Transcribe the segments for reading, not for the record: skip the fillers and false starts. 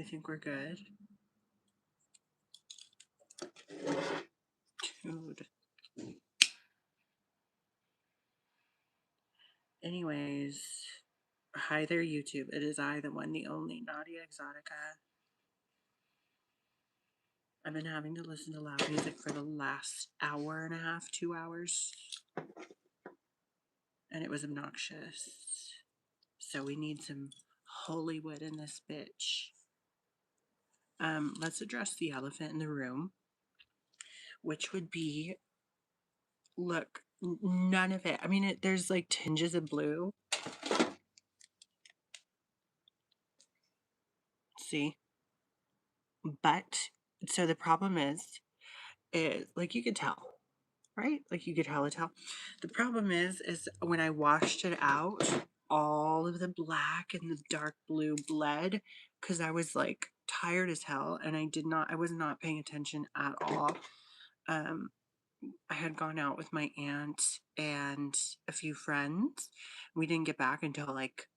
think we're good. Dude. Anyways, hi there, YouTube. It is I, the one, the only, Nadia Exotica. I've been having to listen to loud music for the last hour and a half, 2 hours. And it was obnoxious. So we need some Hollywood in this bitch. Let's address the elephant in the room, which would be, look, none of it. I mean, there's like tinges of blue. See? But, so the problem is like you could tell, right? Like you could hella tell. The problem is when I washed it out, all of the black and the dark blue bled because I was like tired as hell and I was not paying attention at all. I had gone out with my aunt and a few friends. We didn't get back until like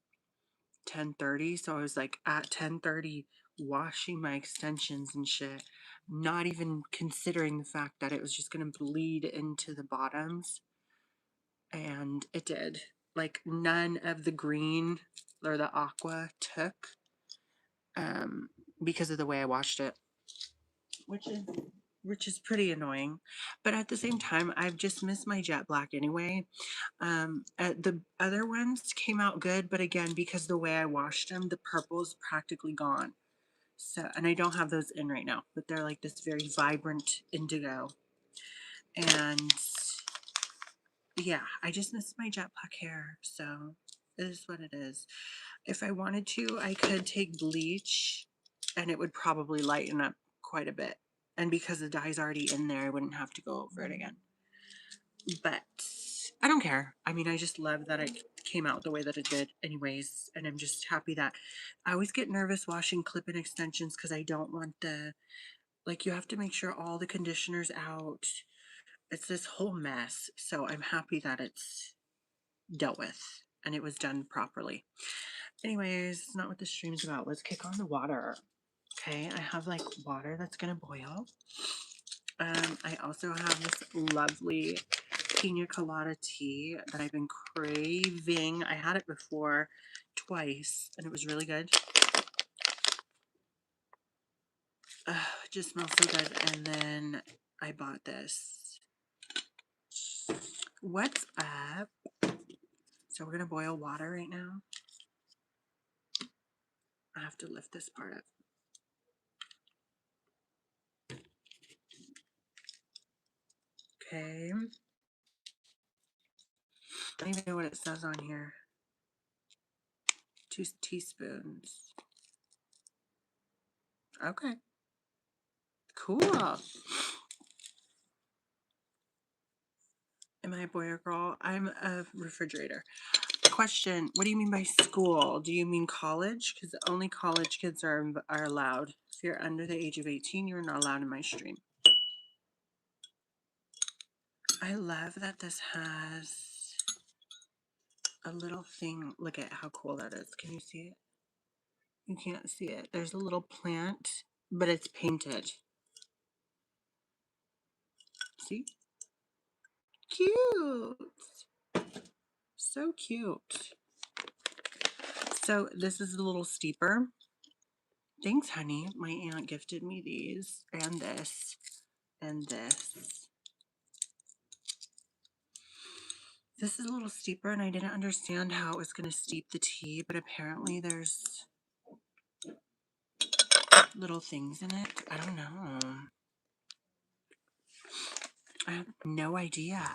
10:30, so I was like at 10:30 washing my extensions and shit, not even considering the fact that it was just going to bleed into the bottoms, and it did. Like none of the green or the aqua took because of the way I washed it, which is pretty annoying. But at the same time, I've just missed my jet black anyway. The other ones came out good, but again, because the way I washed them, the purple is practically gone. So, and I don't have those in right now, but they're like this very vibrant indigo. And yeah, I just missed my jet black hair, so it is what it is. If I wanted to, I could take bleach and it would probably lighten up quite a bit. And because the dye's already in there, I wouldn't have to go over it again. But I don't care. I mean, I just love that it came out the way that it did anyways. And I'm just happy that I always get nervous washing clip-in extensions because I don't want like you have to make sure all the conditioner's out. It's this whole mess. So I'm happy that it's dealt with and it was done properly. Anyways, it's not what the stream's about. Let's kick on the water. Okay, I have like water that's gonna boil. I also have this lovely pina colada tea that I've been craving. I had it before twice and it was really good. It just smells so good. And then I bought this. What's up? So we're gonna boil water right now. I have to lift this part up. Okay. I don't even know what it says on here. 2 teaspoons. Okay. Cool. Am I a boy or girl? I'm a refrigerator. Question, what do you mean by school? Do you mean college? Because only college kids are allowed. If you're under the age of 18, you're not allowed in my stream. I love that this has a little thing. Look at how cool that is. Can you see it? You can't see it. There's a little plant, but it's painted. See? Cute. So cute. So this is a little steeper. Thanks, honey. My aunt gifted me these and this and this. This is a little steeper and I didn't understand how it was going to steep the tea, but apparently there's little things in it. I don't know. I have no idea.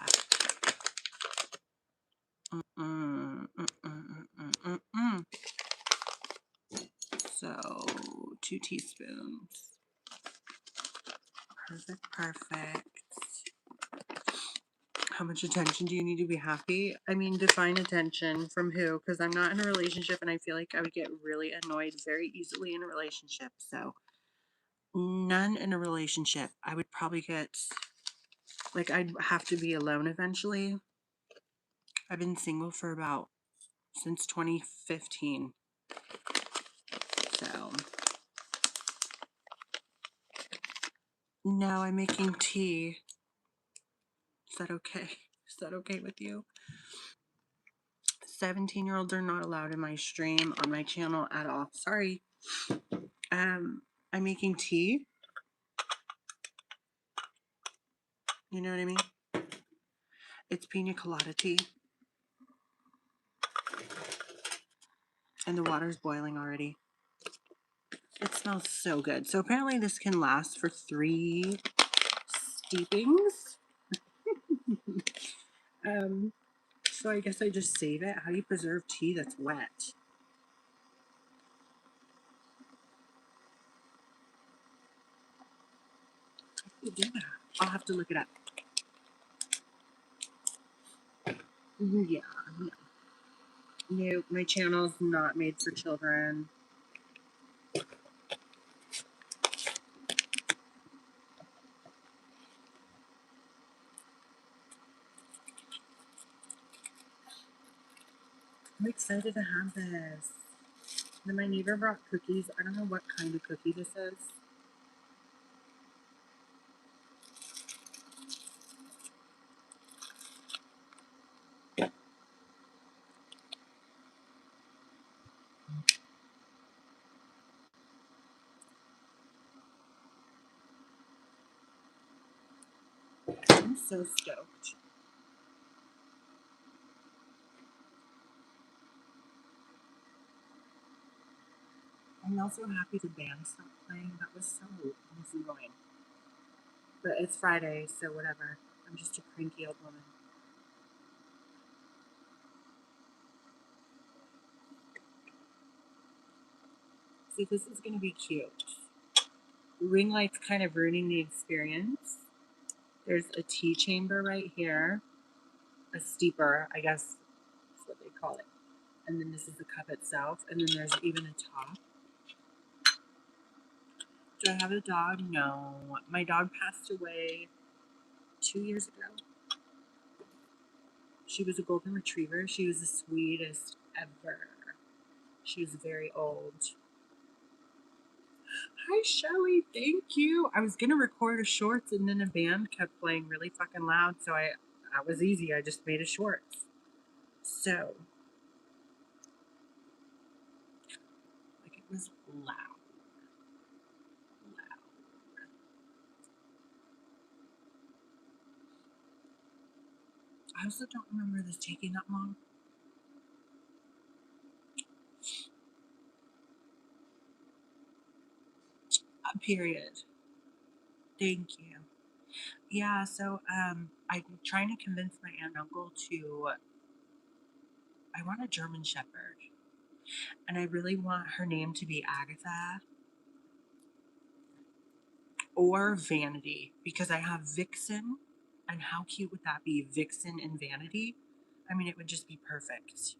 So 2 teaspoons. Perfect. How much attention do you need to be happy? I mean, define attention from who? Because I'm not in a relationship and I feel like I would get really annoyed very easily in a relationship. So none in a relationship. I would probably get, like, I'd have to be alone eventually. I've been single for since 2015. So No, I'm making tea. Is that okay? Is that okay with you? 17-year-olds are not allowed in my stream on my channel at all. Sorry. I'm making tea. You know what I mean? It's pina colada tea. And the water's boiling already. It smells so good. So apparently this can last for 3 steepings. So I guess I just save it. How do you preserve tea that's wet? You do that. I'll have to look it up. Yeah. No, my channel's not made for children. I'm excited to have this. Then my neighbor brought cookies. I don't know what kind of cookie this is. I'm so stoked. I'm also happy the band stopped playing. That was so annoying. But it's Friday, so whatever. I'm just a cranky old woman. See, this is going to be cute. Ring light's kind of ruining the experience. There's a tea chamber right here. A steeper, I guess that's what they call it. And then this is the cup itself. And then there's even a top. Do I have a dog? No. My dog passed away 2 years ago. She was a golden retriever. She was the sweetest ever. She was very old. Hi, Shelly. Thank you. I was going to record a shorts and then a band kept playing really fucking loud. So that was easy. I just made a shorts. So, like it was loud. I also don't remember this taking that long. Period. Thank you. Yeah, so I'm trying to convince my aunt and uncle to. I want a German Shepherd, and I really want her name to be Agatha or Vanity because I have Vixen, and how cute would that be? Vixen and Vanity. I mean, it would just be perfect.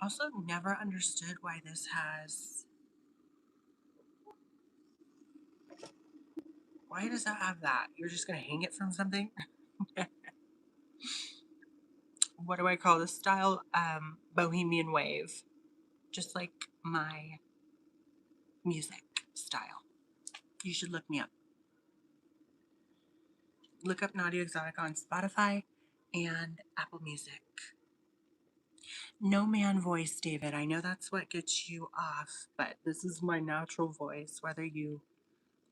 Also, never understood why this has. Why does that have that? You're just gonna hang it from something? What do I call this style? Bohemian wave. Just like my music style. You should look me up. Look up Naughty Exotic on Spotify and Apple Music. No man voice, David. I know that's what gets you off, but this is my natural voice, whether you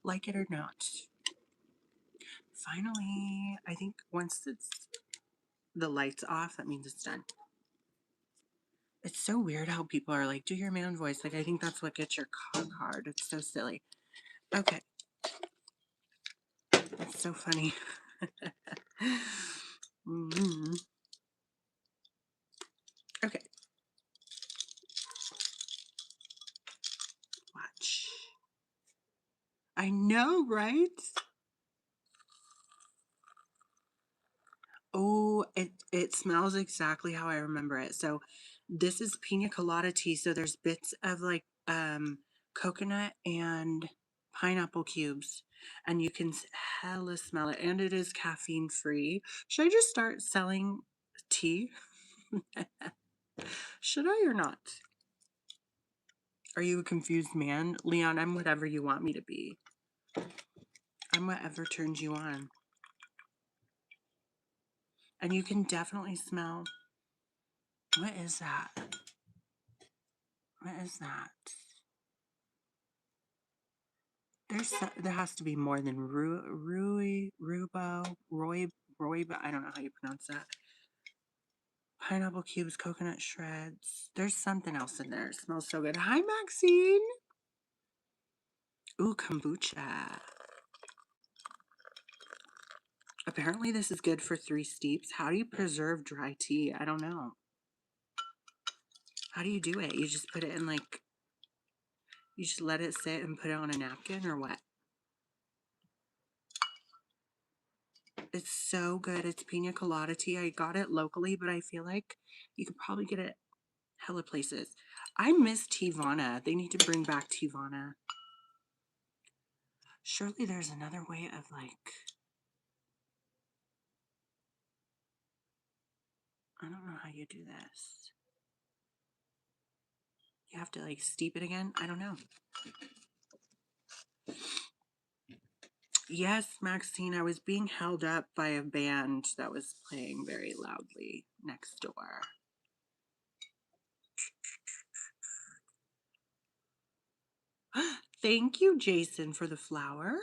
like it or not. Finally, I think once the light's off, that means it's done. It's so weird how people are like, do your man voice. Like, I think that's what gets your cock hard. It's so silly. Okay. That's so funny. Mm-hmm. Okay. Watch. I know, right? Oh, it smells exactly how I remember it. So this is pina colada tea. So there's bits of like coconut and pineapple cubes, and you can hella smell it. And it is caffeine free. Should I just start selling tea? Should I or not? Are you a confused man? Leon, I'm whatever you want me to be. I'm whatever turns you on. And you can definitely smell. What is that? What is that? There has to be more than Roy, but I don't know how you pronounce that. Pineapple cubes, coconut shreds. There's something else in there. It smells so good. Hi, Maxine. Ooh, kombucha. Apparently this is good for 3 steeps. How do you preserve dry tea? I don't know. How do you do it? You just put it in like, you just let it sit and put it on a napkin or what? It's so good. It's pina colada tea. I got it locally, but I feel like you could probably get it hella places. I miss Tivana. They need to bring back Tivana. Surely there's another way of like, I don't know how you do this. You have to like steep it again? I don't know. Yes, Maxine, I was being held up by a band that was playing very loudly next door. Thank you, Jason, for the flower.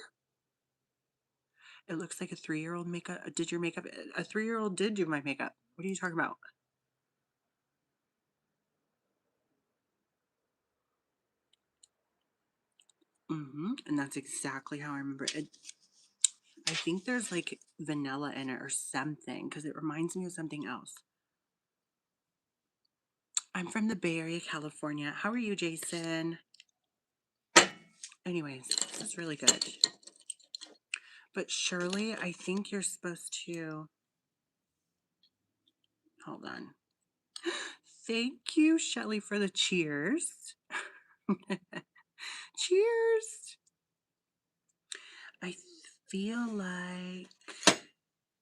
It looks like a 3-year-old makeup. Did your makeup? A 3-year-old did do my makeup. What are you talking about? And that's exactly how I remember it. I think there's like vanilla in it or something because it reminds me of something else. I'm from the Bay Area, California. How are you, Jason? Anyways, this is really good. But Shirley, I think you're supposed to... Hold on. Thank you, Shelly, for the cheers. Cheers. I feel like...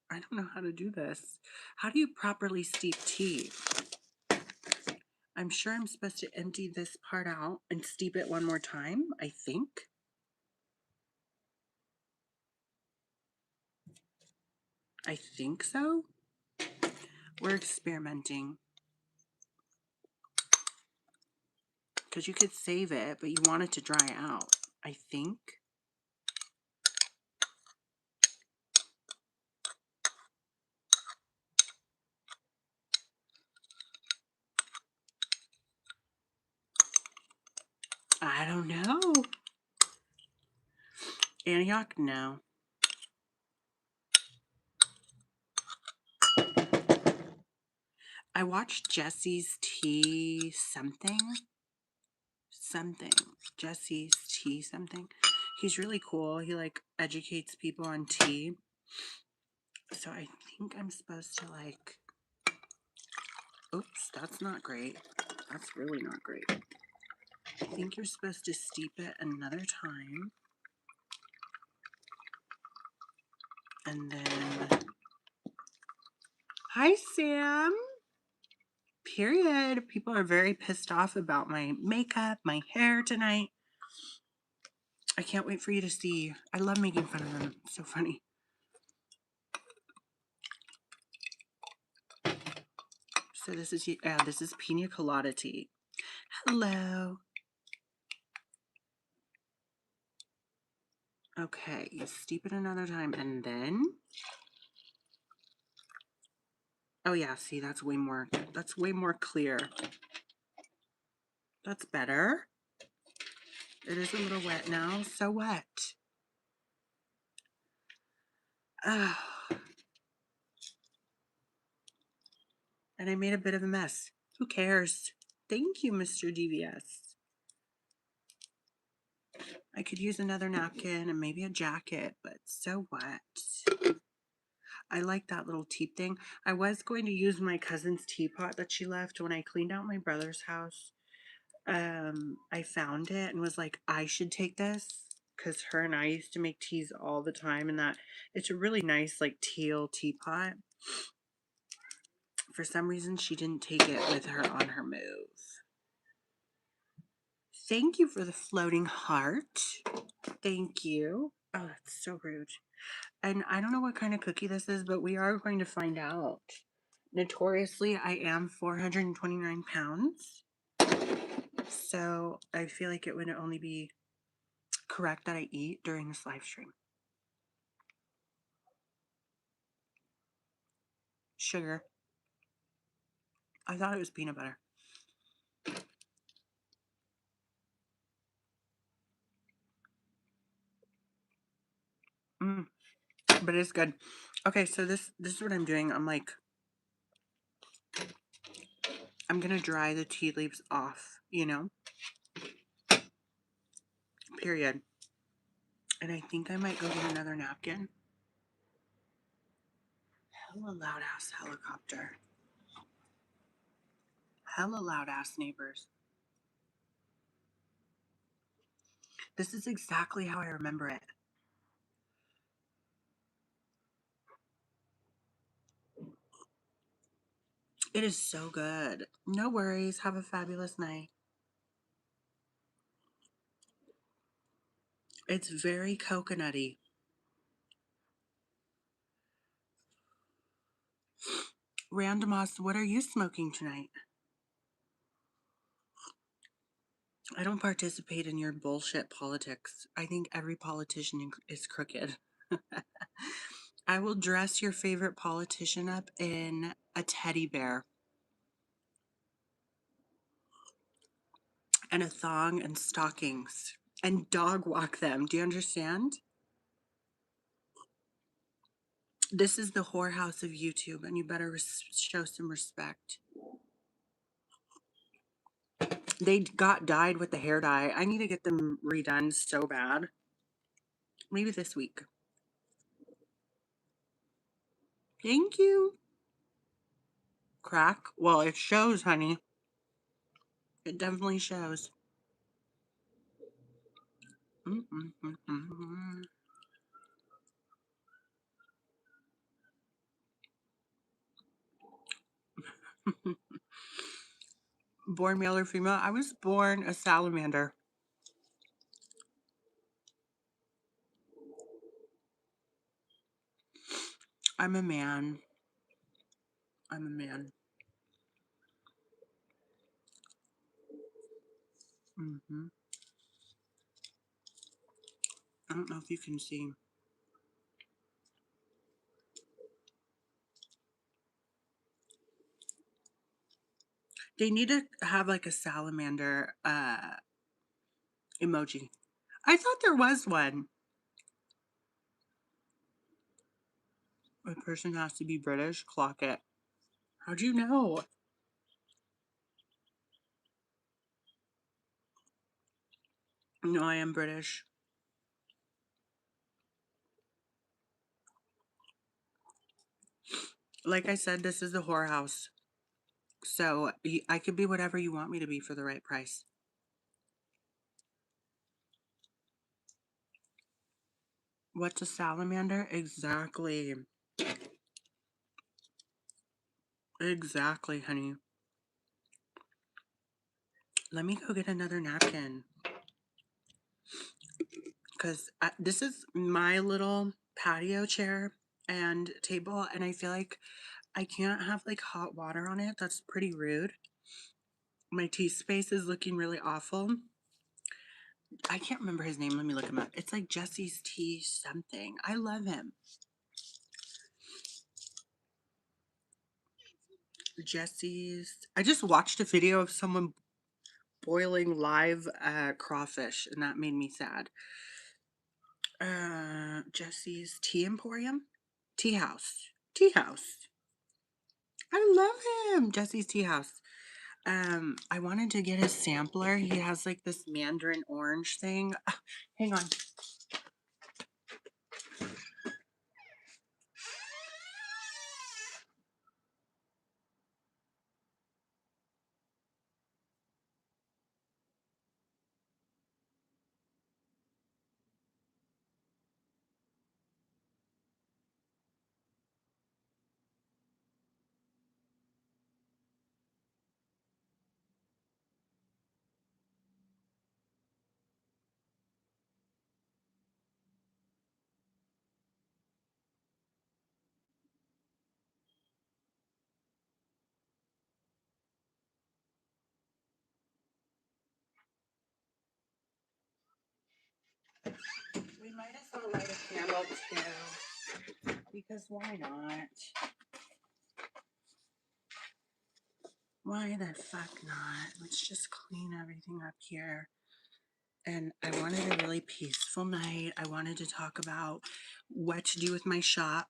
I don't know how to do this. How do you properly steep tea? I'm sure I'm supposed to empty this part out and steep it one more time, I think. I think so. We're experimenting. Because you could save it, but you want it to dry out, I think. I don't know. Antioch? No. I watched Jesse's Tea something. Jesse's Tea something. He's really cool. He like educates people on tea. So I think I'm supposed to like... Oops, that's not great. That's really not great. I think you're supposed to steep it another time. And then... Hi, Sam. Period. People are very pissed off about my makeup, my hair tonight. I can't wait for you to see. I love making fun of them. It's so funny. So this is pina colada tea. Hello. Okay, you steep it another time and then... Oh yeah, see, that's way more clear. That's better. It is a little wet now. So what? Oh. And I made a bit of a mess. Who cares? Thank you, Mr. DVS. I could use another napkin and maybe a jacket, but so what? I like that little tea thing. I was going to use my cousin's teapot that she left when I cleaned out my brother's house. I found it and was like, I should take this because her and I used to make teas all the time, and that it's a really nice like teal teapot For some reason, she didn't take it with her on her move. Thank you for the floating heart. Thank you. Oh, that's so rude. And I don't know what kind of cookie this is, but we are going to find out. Notoriously, I am 429 pounds. So I feel like it would only be correct that I eat during this live stream. Sugar. I thought it was peanut butter. But it's good. Okay, so this is what I'm doing. I'm like, I'm gonna dry the tea leaves off, you know? Period. And I think I might go get another napkin. Hella loud ass helicopter. Hella loud ass neighbors. This is exactly how I remember it. It is so good. No worries. Have a fabulous night. It's very coconutty. Randomos, what are you smoking tonight? I don't participate in your bullshit politics. I think every politician is crooked. I will dress your favorite politician up in a teddy bear and a thong and stockings and dog walk them. Do you understand? This is the whorehouse of YouTube, and you better show some respect. They got dyed with the hair dye. I need to get them redone so bad. Maybe this week. Thank you. Crack? Well, it shows, honey. It definitely shows. Born male or female? I was born a salamander. I'm a man. I'm a man. I don't know if you can see. They need to have like a salamander emoji. I thought there was one. A person has to be British. Clock it. How'd you know? No, I am British. Like I said, this is a whorehouse. So I could be whatever you want me to be for the right price. What's a salamander? Exactly. Exactly, honey. Let me go get another napkin. Because this is my little patio chair and table, and I feel like I can't have like hot water on it. That's pretty rude. My tea space is looking really awful. I can't remember his name. Let me look him up. It's like Jesse's Tea something. I love him. Jesse's. I just watched a video of someone boiling live crawfish, and that made me sad. Jesse's Tea Emporium? Tea House. Tea House. I love him. Jesse's Tea House. I wanted to get a sampler. He has like this mandarin orange thing. Hang on. might as well light a candle too, because why not? Why the fuck not? Let's just clean everything up here. And I wanted a really peaceful night. I wanted to talk about what to do with my shop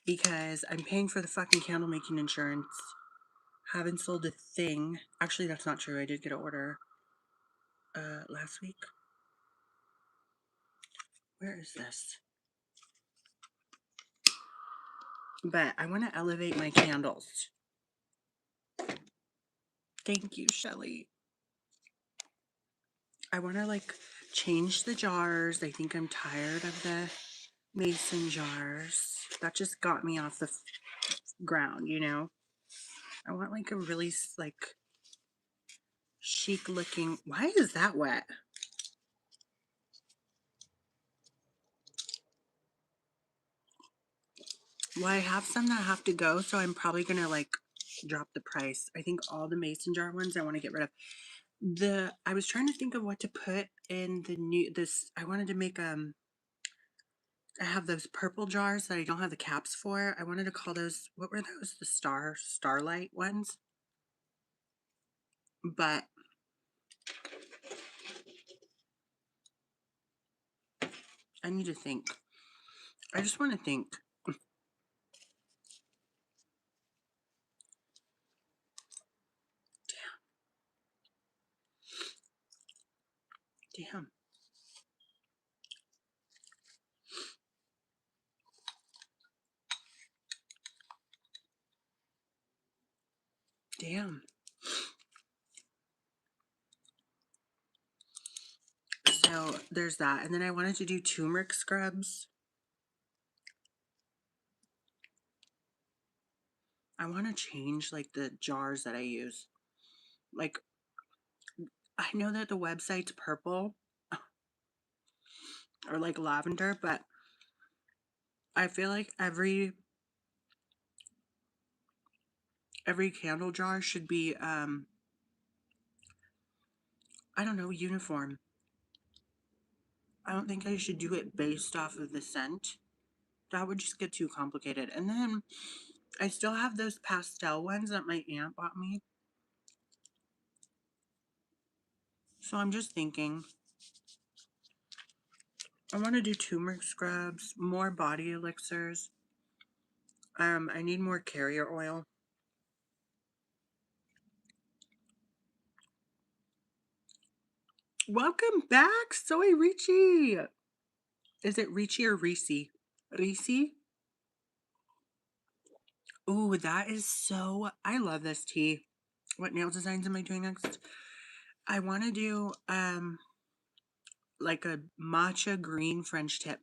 because I'm paying for the fucking candle making insurance. Haven't sold a thing. Actually, that's not true. I did get an order last week. Where is this? But I want to elevate my candles. Thank you, Shelly. I want to like change the jars. I think I'm tired of the mason jars. That just got me off the ground, you know? I want like a really like chic looking. Why is that wet? Well, I have some that have to go, so I'm probably gonna like drop the price. I think all the mason jar ones I want to get rid of. I was trying to think of what to put in the new I wanted to make I have those purple jars that I don't have the caps for. I wanted to call those, what were those? The starlight ones. But I need to think. I just want to think. Damn. Damn. So there's that. And then I wanted to do turmeric scrubs. I want to change like the jars that I use. Like, I know that the website's purple or like lavender, but I feel like every candle jar should be I don't know, uniform. I don't think I should do it based off of the scent. That would just get too complicated. And then I still have those pastel ones that my aunt bought me. So I'm just thinking, I want to do turmeric scrubs, more body elixirs. I need more carrier oil. Welcome back, Soy Ricci. Is it Ricci or Ricci? Ricci? Ooh, that is so, I love this tea. What nail designs am I doing next? I want to do like a matcha green French tip.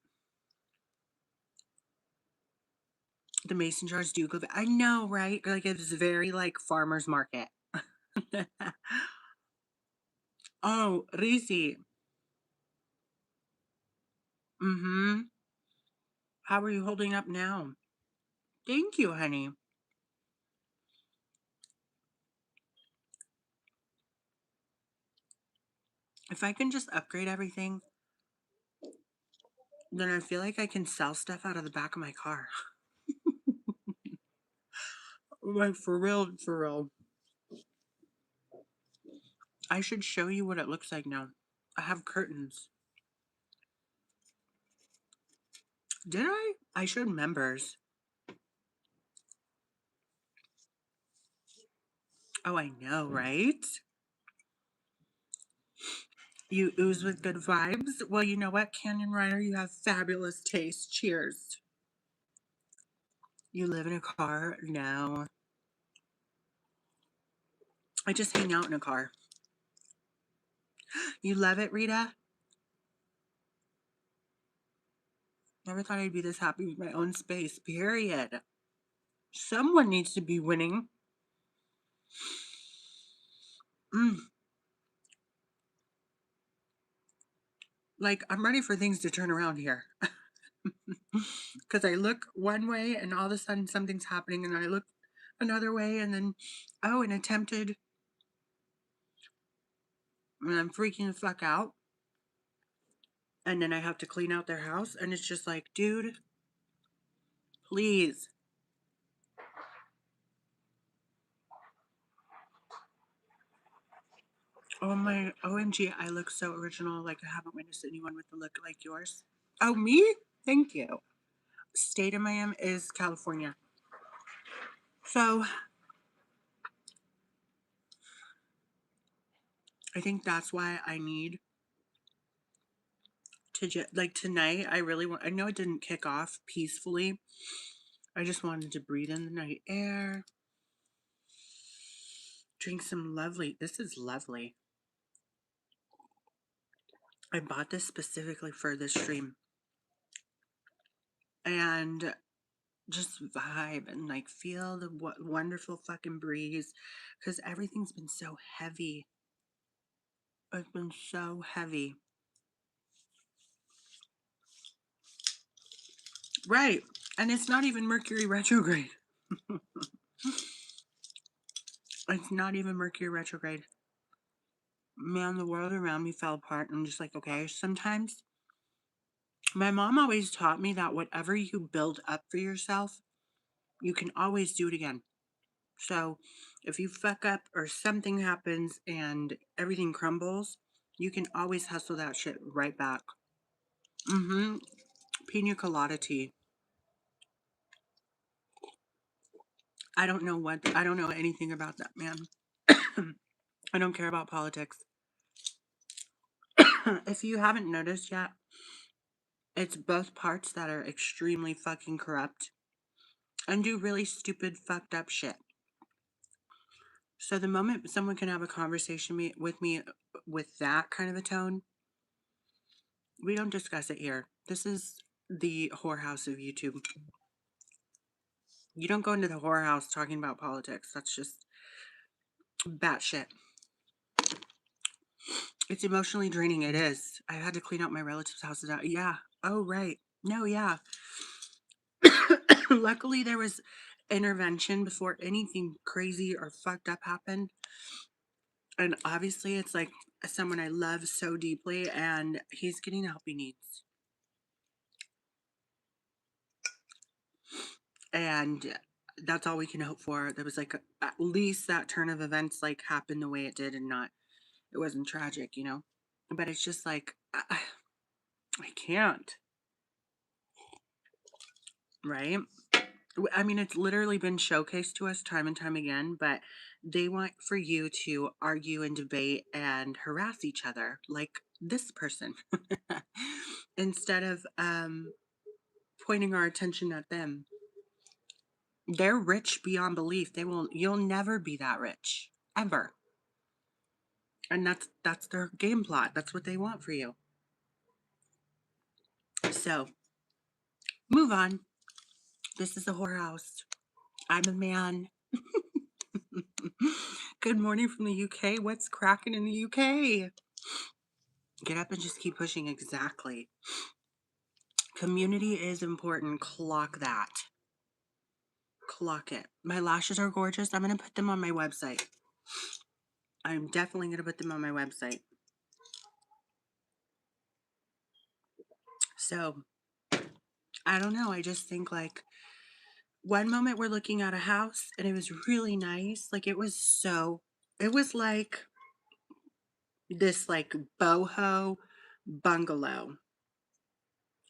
The mason jars do go. I know, right? Like it's very like farmer's market. Oh, Risi. Mm-hmm. How are you holding up now? Thank you, honey. If I can just upgrade everything, then I feel like I can sell stuff out of the back of my car. Like for real, for real. I should show you what it looks like now. I have curtains. Did I? I showed members. Oh, I know, right? You ooze with good vibes. Well, you know what, Canyon Rider? You have fabulous taste. Cheers. You live in a car? No. I just hang out in a car. You love it, Rita? Never thought I'd be this happy with my own space, period. Someone needs to be winning. Mm. Like, I'm ready for things to turn around here. Because I look one way and all of a sudden something's happening, and I look another way, and then, oh, an attempted, and I'm freaking the fuck out. and then I have to clean out their house, and it's just like, dude, please. Oh my, OMG, I look so original. Like, I haven't witnessed anyone with a look like yours. Oh, me? Thank you. State of Miami is California. So, I think that's why I need to just, like, tonight, I really want, I know it didn't kick off peacefully. I just wanted to breathe in the night air, drink some lovely, this is lovely. I bought this specifically for this stream. And just vibe and like feel the wonderful fucking breeze because everything's been so heavy. It's been so heavy. Right. And it's not even Mercury retrograde. It's not even Mercury retrograde. Man, the world around me fell apart. I'm just like, okay, sometimes my mom always taught me that whatever you build up for yourself, you can always do it again. So if you fuck up or something happens and everything crumbles, you can always hustle that shit right back. Mm-hmm. Pina colada tea. I don't know anything about that, man. I don't care about politics. If you haven't noticed yet, it's both parts that are extremely fucking corrupt and do really stupid, fucked up shit. So the moment someone can have a conversation with me with that kind of a tone, we don't discuss it here. This is the whorehouse of YouTube. You don't go into the whorehouse talking about politics. That's just batshit. It's emotionally draining. It is. I had to clean out my relatives' houses out. Yeah. Oh, right. No, yeah. Luckily, there was intervention before anything crazy or fucked up happened. And obviously, it's like someone I love so deeply, and he's getting the help he needs. And that's all we can hope for. There was like at least that turn of events like happened the way it did, and not, it wasn't tragic, you know? But it's just like, I can't, right? I mean, it's literally been showcased to us time and time again, but they want for you to argue and debate and harass each other like this person instead of pointing our attention at them. They're rich beyond belief. You'll never be that rich ever. And that's their game plot. That's what they want for you. So, move on. This is a whorehouse. I'm a man. Good morning from the UK. What's cracking in the UK? Get up and just keep pushing. Exactly. Community is important. Clock that. Clock it. My lashes are gorgeous. I'm going to put them on my website. I'm definitely going to put them on my website. So, I don't know. I just think like one moment we're looking at a house and it was really nice. Like it was like this like boho bungalow.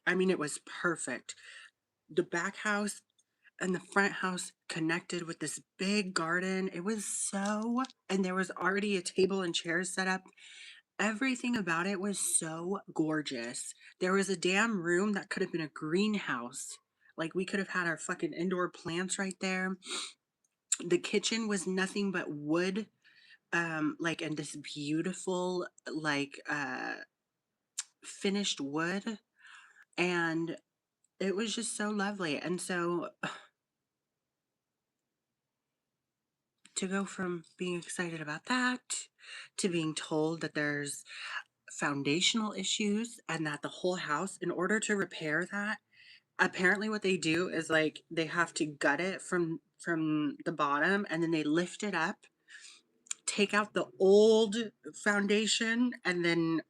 I mean, it was perfect. The back house and the front house connected with this big garden. It was so, and there was already a table and chairs set up. Everything about it was so gorgeous. There was a damn room that could have been a greenhouse. Like we could have had our fucking indoor plants right there. The kitchen was nothing but wood, like, and this beautiful, like, finished wood. And it was just so lovely. And so to go from being excited about that to being told that there's foundational issues and that the whole house, in order to repair that, apparently what they do is like they have to gut it from the bottom and then they lift it up, take out the old foundation, and then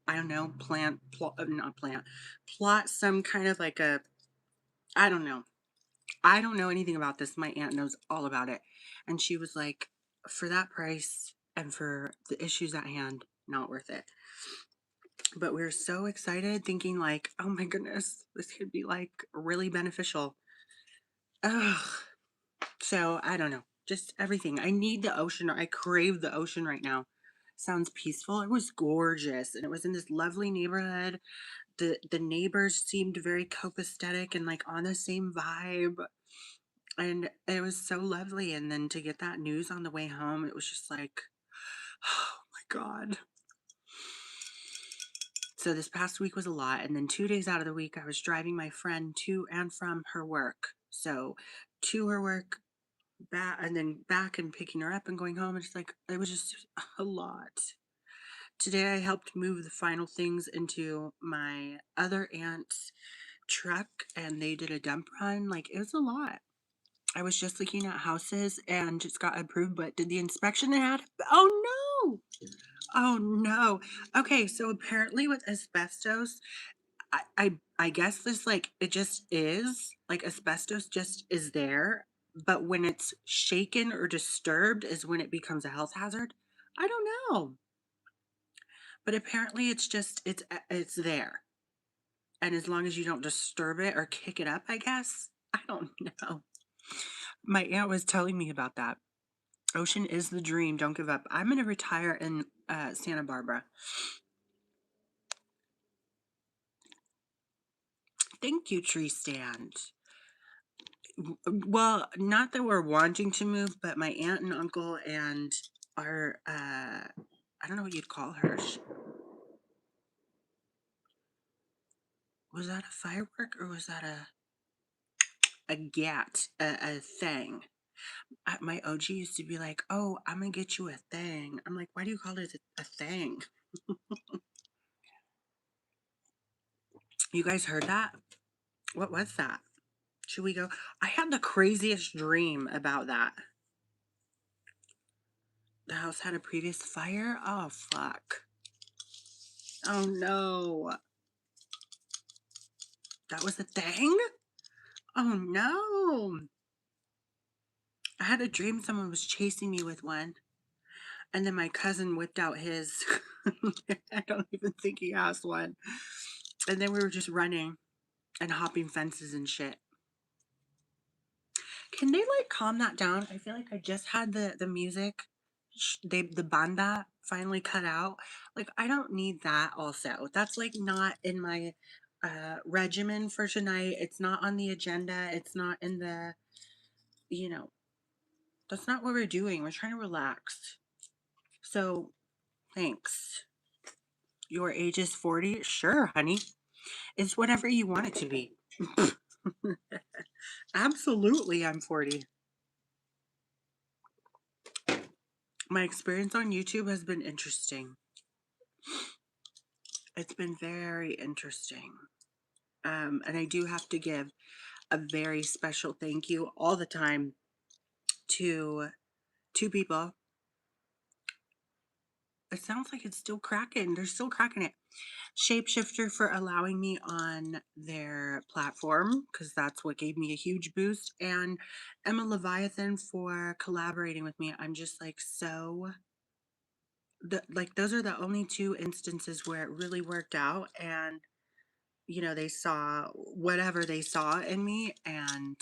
I don't know, not plant, plot some kind of like a, I don't know. I don't know anything about this. My aunt knows all about it. And she was like, for that price and for the issues at hand, not worth it. But we were so excited, thinking like, oh my goodness, this could be like really beneficial. Ugh. So I don't know, just everything. I need the ocean. I crave the ocean right now. Sounds peaceful. It was gorgeous, and it was in this lovely neighborhood. The neighbors seemed very copacetic and like on the same vibe, and it was so lovely. And then to get that news on the way home, it was just like, oh my god. So this past week was a lot, and then 2 days out of the week, I was driving my friend to and from her work. So to her work, back, and then back and picking her up and going home. And it's like, it was just a lot. Today I helped move the final things into my other aunt's truck, and they did a dump run. Like, it was a lot. I was just looking at houses and just got approved, but did the inspection and had, oh no, oh no. Okay, so apparently with asbestos, I guess this, like, it just is like asbestos just is there, but when it's shaken or disturbed is when it becomes a health hazard. I don't know, but apparently it's there, and as long as you don't disturb it or kick it up, I guess. I don't know. My aunt was telling me about that. Ocean is the dream. Don't give up. I'm gonna retire in Santa Barbara. Thank you, tree stand. Well, not that we're wanting to move, but my aunt and uncle and our, I don't know what you'd call her. Was that a firework or was that a gat, a thing? My OG used to be like, oh, I'm gonna get you a thing. I'm like, why do you call it a thing? You guys heard that? What was that? Should we go? I had the craziest dream about that. The house had a previous fire? Oh, fuck. Oh, no. That was the thing? Oh, no. I had a dream someone was chasing me with one. And then my cousin whipped out his. I don't even think he has one. And then we were just running and hopping fences and shit. Can they like calm that down? I feel like I just had the music, the banda finally cut out. Like, I don't need that also. That's like not in my regimen for tonight. It's not on the agenda. It's not in the, you know, that's not what we're doing. We're trying to relax. So, thanks. Your age is 40? Sure, honey. It's whatever you want it to be. Absolutely, I'm 40. My experience on YouTube has been interesting. It's been very interesting. And I do have to give a very special thank you all the time to two people. It sounds like it's still cracking. They're still cracking it. Shapeshifter for allowing me on their platform, because that's what gave me a huge boost, and Emma Leviathan for collaborating with me. I'm just like so like those are the only two instances where it really worked out, and they saw whatever they saw in me, and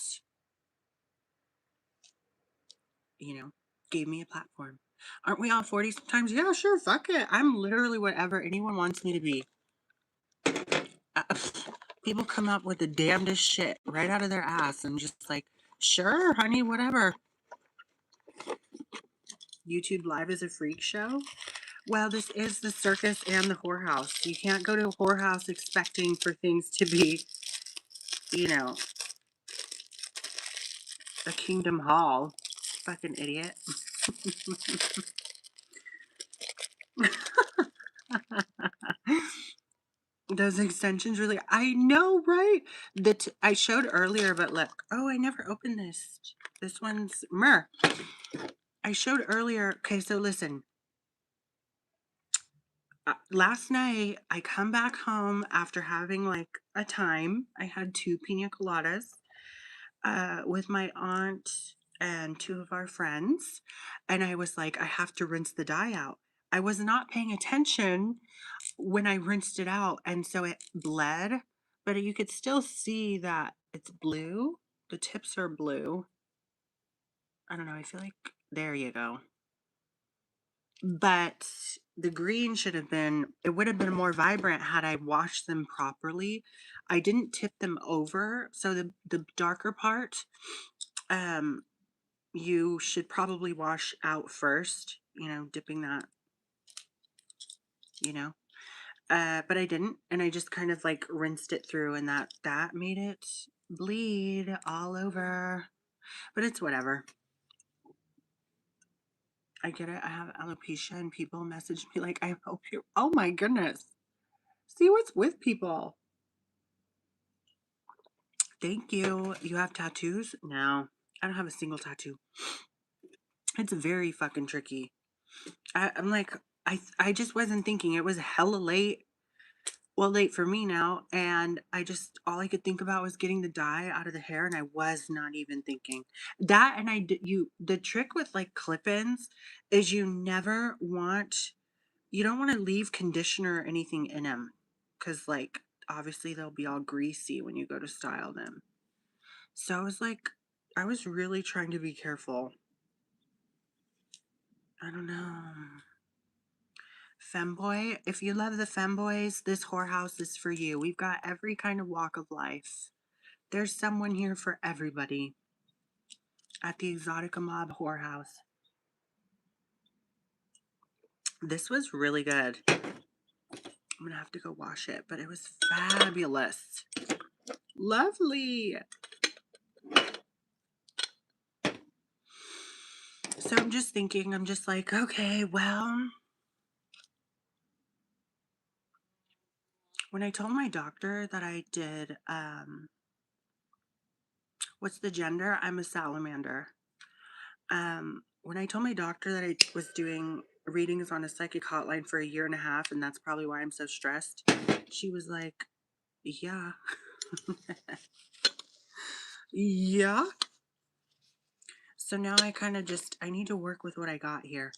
gave me a platform. Aren't we all 40 sometimes? Yeah, sure, fuck it. I'm literally whatever anyone wants me to be. Uh, People come up with the damnedest shit right out of their ass and just like, sure, honey, whatever. YouTube Live is a freak show. Well, this is the circus and the whorehouse. You can't go to a whorehouse expecting for things to be, you know, a Kingdom Hall. Fucking idiot. Those extensions really, I know, right? That I showed earlier, but look, oh, I never opened this. This one's myrrh. I showed earlier. Okay, so listen. Last night, I come back home after having like a time. I had two pina coladas with my aunt and two of our friends. And I was like, I have to rinse the dye out. I was not paying attention when I rinsed it out. And so it bled, but you could still see that it's blue. The tips are blue. I don't know. I feel like there you go. But the green should have been, it would have been more vibrant had I washed them properly. I didn't tip them over. So the darker part, um, you should probably wash out first, dipping that, you know. But I didn't, and I just kind of like rinsed it through, and that made it bleed all over. But it's whatever. I get it. I have alopecia, and people message me like, "I hope you." Oh my goodness! See what's with people. Thank you. You have tattoos? No, I don't have a single tattoo. It's very fucking tricky. I'm like, I just wasn't thinking. It was hella late. Well, late for me now, and all I could think about was getting the dye out of the hair, and I was not even thinking that. And the trick with like clip-ins is you don't want to leave conditioner or anything in them, because like obviously they'll be all greasy when you go to style them. So I was really trying to be careful. I don't know. Femboy, if you love the femboys, this whorehouse is for you. We've got every kind of walk of life. There's someone here for everybody at the Exotica Mob whorehouse. This was really good. I'm gonna have to go wash it, but it was fabulous. Lovely. So I'm just thinking, I'm just like, okay, well, when I told my doctor that I did, what's the gender? I'm a salamander. When I told my doctor that I was doing readings on a psychic hotline for a year and a half, and that's probably why I'm so stressed, she was like, yeah. Yeah. So now I need to work with what I got here.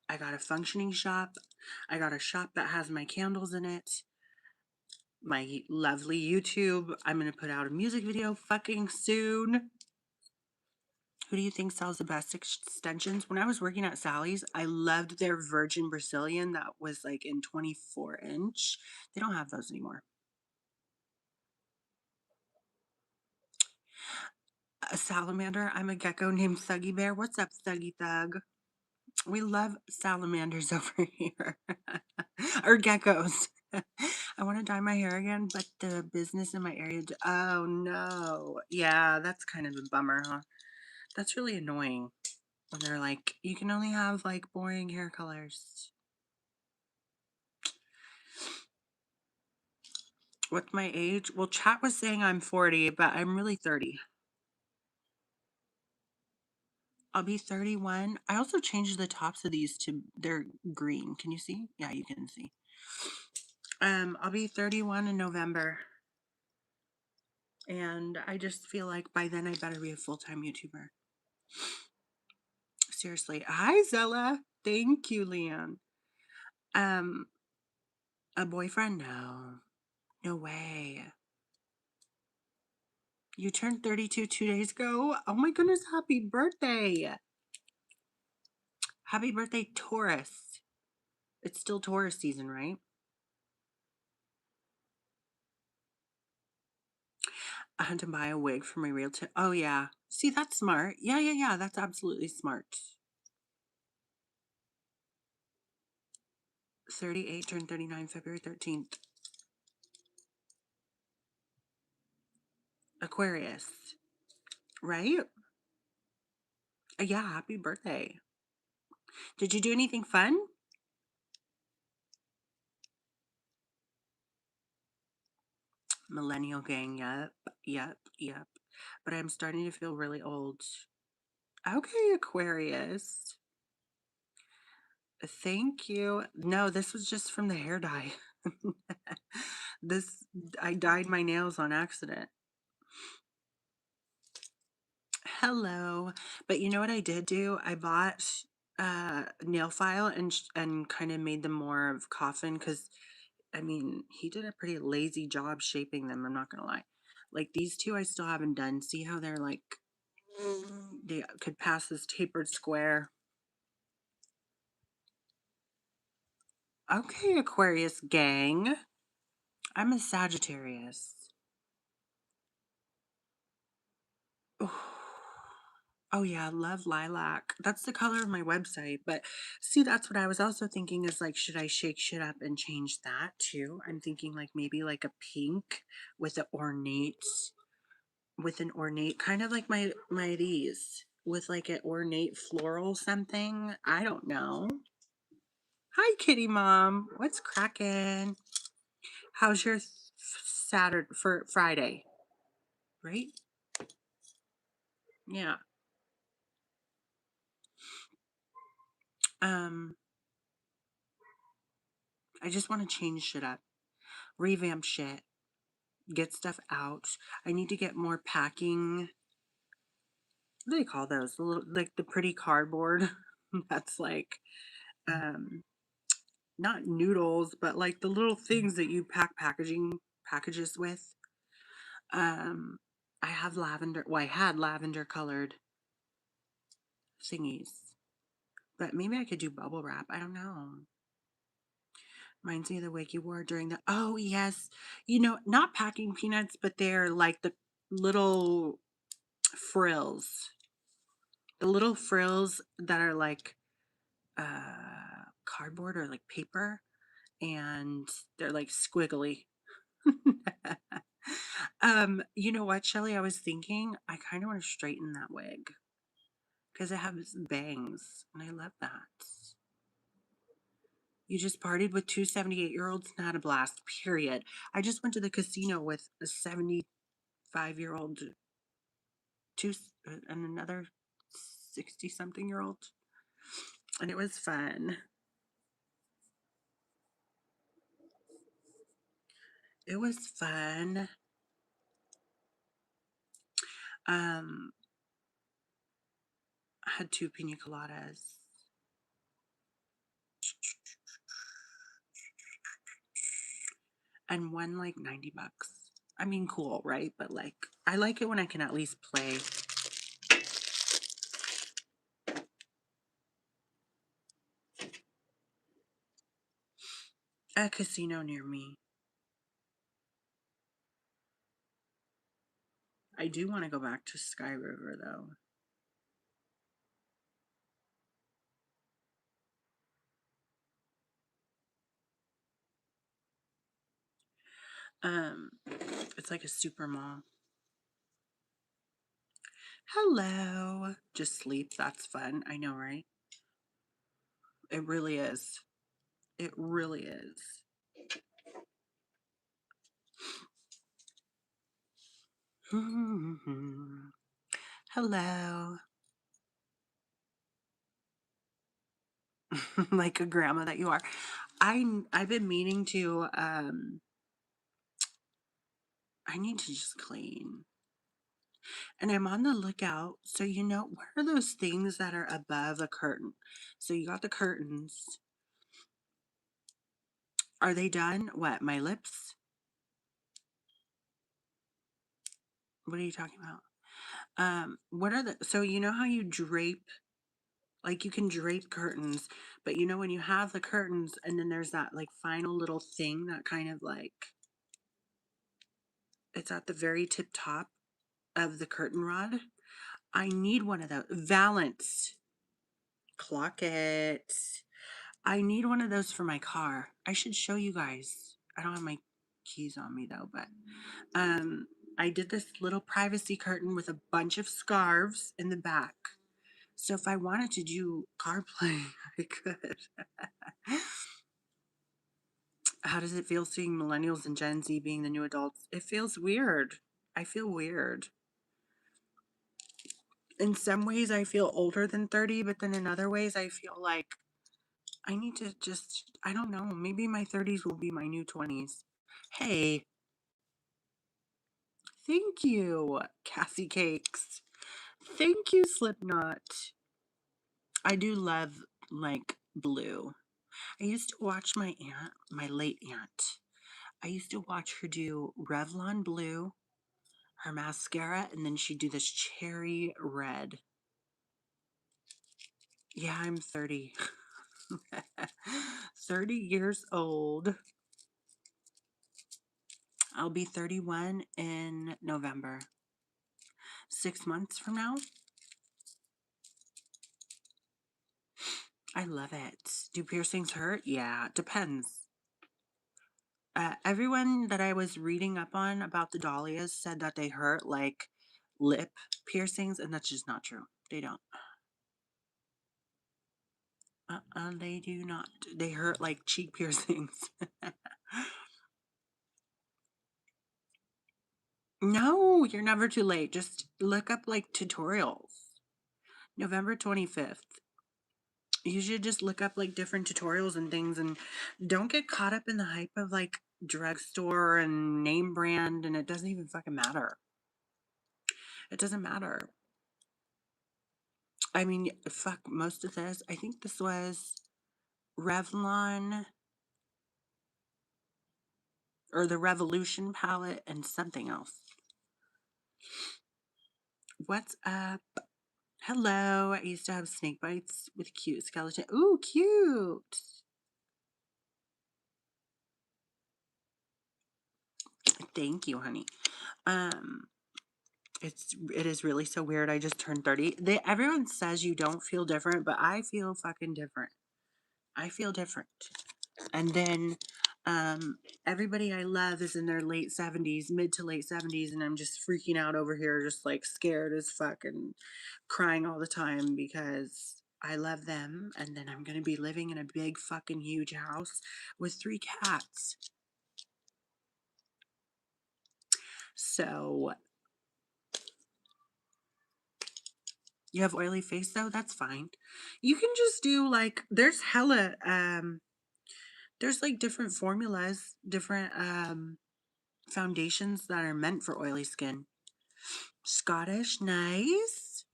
I got a functioning shop. I got a shop that has my candles in it. My lovely YouTube. I'm going to put out a music video fucking soon. Who do you think sells the best extensions? When I was working at Sally's, I loved their Virgin Brazilian that was like in 24-inch. They don't have those anymore. A salamander. I'm a gecko named Thuggy Bear. What's up, Thuggy Thug? We love salamanders over here. Or geckos. I want to dye my hair again, but the business in my area. Oh no. Yeah, that's kind of a bummer, huh? That's really annoying when they're like, you can only have like boring hair colors. What's my age? Well, chat was saying I'm 40, but I'm really 30. I'll be 31. I also changed the tops of these to they're green. Can you see? Yeah, you can see. I'll be 31 in November. And I just feel like by then I better be a full-time YouTuber. Seriously. Hi, Zella. Thank you, Leon. Um, a boyfriend? No. No way. You turned 32 2 days ago? Oh my goodness, happy birthday. Happy birthday, Taurus. It's still Taurus season, right? I had to buy a wig for my realtor. Oh, yeah. See, that's smart. Yeah, yeah, yeah. That's absolutely smart. 38 turned 39 February 13th. Aquarius, right? Yeah, happy birthday. Did you do anything fun? Millennial gang, yep, yep, yep. But I'm starting to feel really old. Okay, Aquarius. Thank you. No, this was just from the hair dye. This, I dyed my nails on accident. Hello. But you know what I did do? I bought a nail file and kind of made them more of coffin because I mean, he did a pretty lazy job shaping them, I'm not gonna lie. Like these two I still haven't done. See how they're like they could pass this tapered square. Okay, Aquarius gang. I'm a Sagittarius. Oh yeah, love lilac. That's the color of my website. But see, that's what I was also thinking is like, should I shake shit up and change that too? I'm thinking like maybe like a pink with a ornate, with an ornate, kind of like my these, with like an ornate floral something. I don't know. Hi, kitty mom. What's cracking? How's your Saturday for Friday? Right? Yeah. Um, I just want to change shit up, revamp shit, get stuff out. I need to get more packing. What do they call those? The little, like the pretty cardboard. That's like um not noodles, but like the little things that you pack packages with. Um I have lavender, well, I had lavender colored thingies. But maybe I could do bubble wrap. I don't know. Reminds me of the wig you wore during the, oh yes. You know, not packing peanuts, but they're like the little frills. The little frills that are like cardboard or like paper and they're like squiggly. You know what, Shelly? I was thinking I kind of want to straighten that wig because it has bangs and I love that. You just partied with two 78-year-olds and had a blast, period. I just went to the casino with a 75-year-old two and another 60 something year old and it was fun. It was fun. Um, I had two pina coladas and one like 90 bucks. I mean, cool, right? But like, I like it when I can at least play. A casino near me. I do want to go back to Sky River though. Um, it's like a super mall. Hello. Just sleep. That's fun. I know, right? It really is. It really is. Hello. Like a grandma that you are. I've been meaning to I need to just clean. And I'm on the lookout. So you know, what are those things that are above a curtain? So you got the curtains. Are they done? What, my lips? What are you talking about? What are the, so you know how you drape, like you can drape curtains, but you know when you have the curtains and then there's that like final little thing that kind of like, it's at the very tip top of the curtain rod. I need one of those. Valance. Clock it. I need one of those for my car. I should show you guys. I don't have my keys on me though, but um I did this little privacy curtain with a bunch of scarves in the back. So if I wanted to do CarPlay, I could. How does it feel seeing millennials and Gen Z being the new adults? It feels weird. I feel weird. In some ways, I feel older than 30, but then in other ways, I feel like I need to just, I don't know, maybe my 30s will be my new 20s. Hey, thank you, Cassie Cakes. Thank you, Slipknot. I do love, like, blue. I used to watch my aunt, my late aunt. I used to watch her do Revlon blue, her mascara, and then she'd do this cherry red. Yeah, I'm 30. 30 years old. I'll be 31 in November. 6 months from now. I love it. Do piercings hurt? Yeah, it depends. Everyone that I was reading up on about the dahlias said that they hurt like lip piercings, and that's just not true. They don't. They do not. They hurt like cheek piercings. No, you're never too late. Just look up like tutorials. November 25th. You should just look up like different tutorials and things, and don't get caught up in the hype of like drugstore and name brand, and it doesn't even fucking matter. It doesn't matter. I mean, fuck, most of this, I think this was Revlon or the Revolution palette and something else. What's up? Hello. I used to have snake bites with cute skeleton. Ooh, cute. Thank you, honey. Um, it is really so weird. I just turned 30. Everyone says you don't feel different, but I feel fucking different. I feel different. And then everybody I love is in their late 70s, mid to late 70s, and I'm just freaking out over here, just like scared as fuck and crying all the time because I love them. And then I'm going to be living in a big fucking huge house with 3 cats. So you have oily face though? That's fine. You can just do like, there's like different formulas, different foundations that are meant for oily skin. Scottish, nice.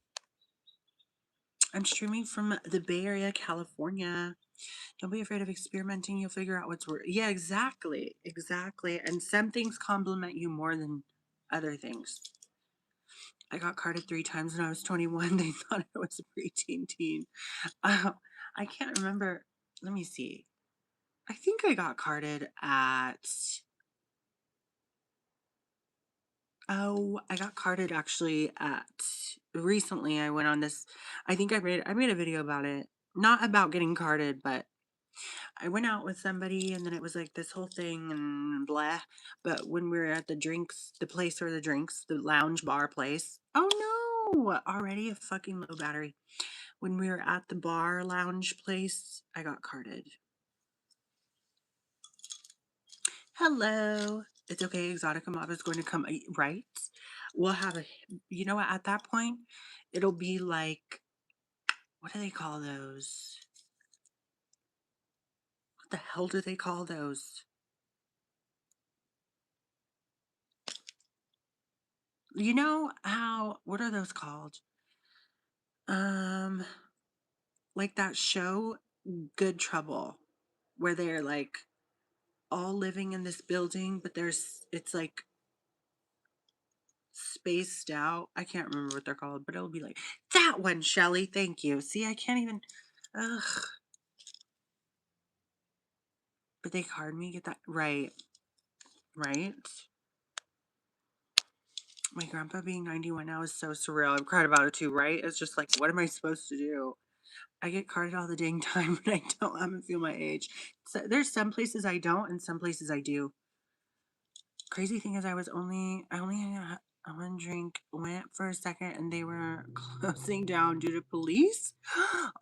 I'm streaming from the Bay Area, California. Don't be afraid of experimenting. You'll figure out what's worth. Yeah, exactly. Exactly. And some things compliment you more than other things. I got carded 3 times when I was 21. They thought I was a preteen teen. I can't remember. Let me see. I think I got carded at. Oh, I got carded actually at recently. I went on this. I made a video about it. Not about getting carded, but I went out with somebody and then it was like this whole thing and blah. But when we were at the place for the drinks, the lounge bar place. Oh no, already a fucking low battery. When we were at the bar lounge place, I got carded. Hello. It's okay, Exotica Mob is going to come, right? We'll have you know what, at that point, it'll be like, what do they call those? What the hell do they call those? You know what are those called? Um, like that show, Good Trouble, where they're like all living in this building, but it's like spaced out. I can't remember what they're called, but it'll be like that one, Shelly. Thank you. See, I can't even. Ugh. But they card me. Get that right, right. My grandpa being 91 now is so surreal. I've cried about it too, right? It's just like, what am I supposed to do? I get carded all the dang time, but I don't feel my age. So there's some places I don't, and some places I do. Crazy thing is, I only had one drink, went for a second, and they were closing down due to police.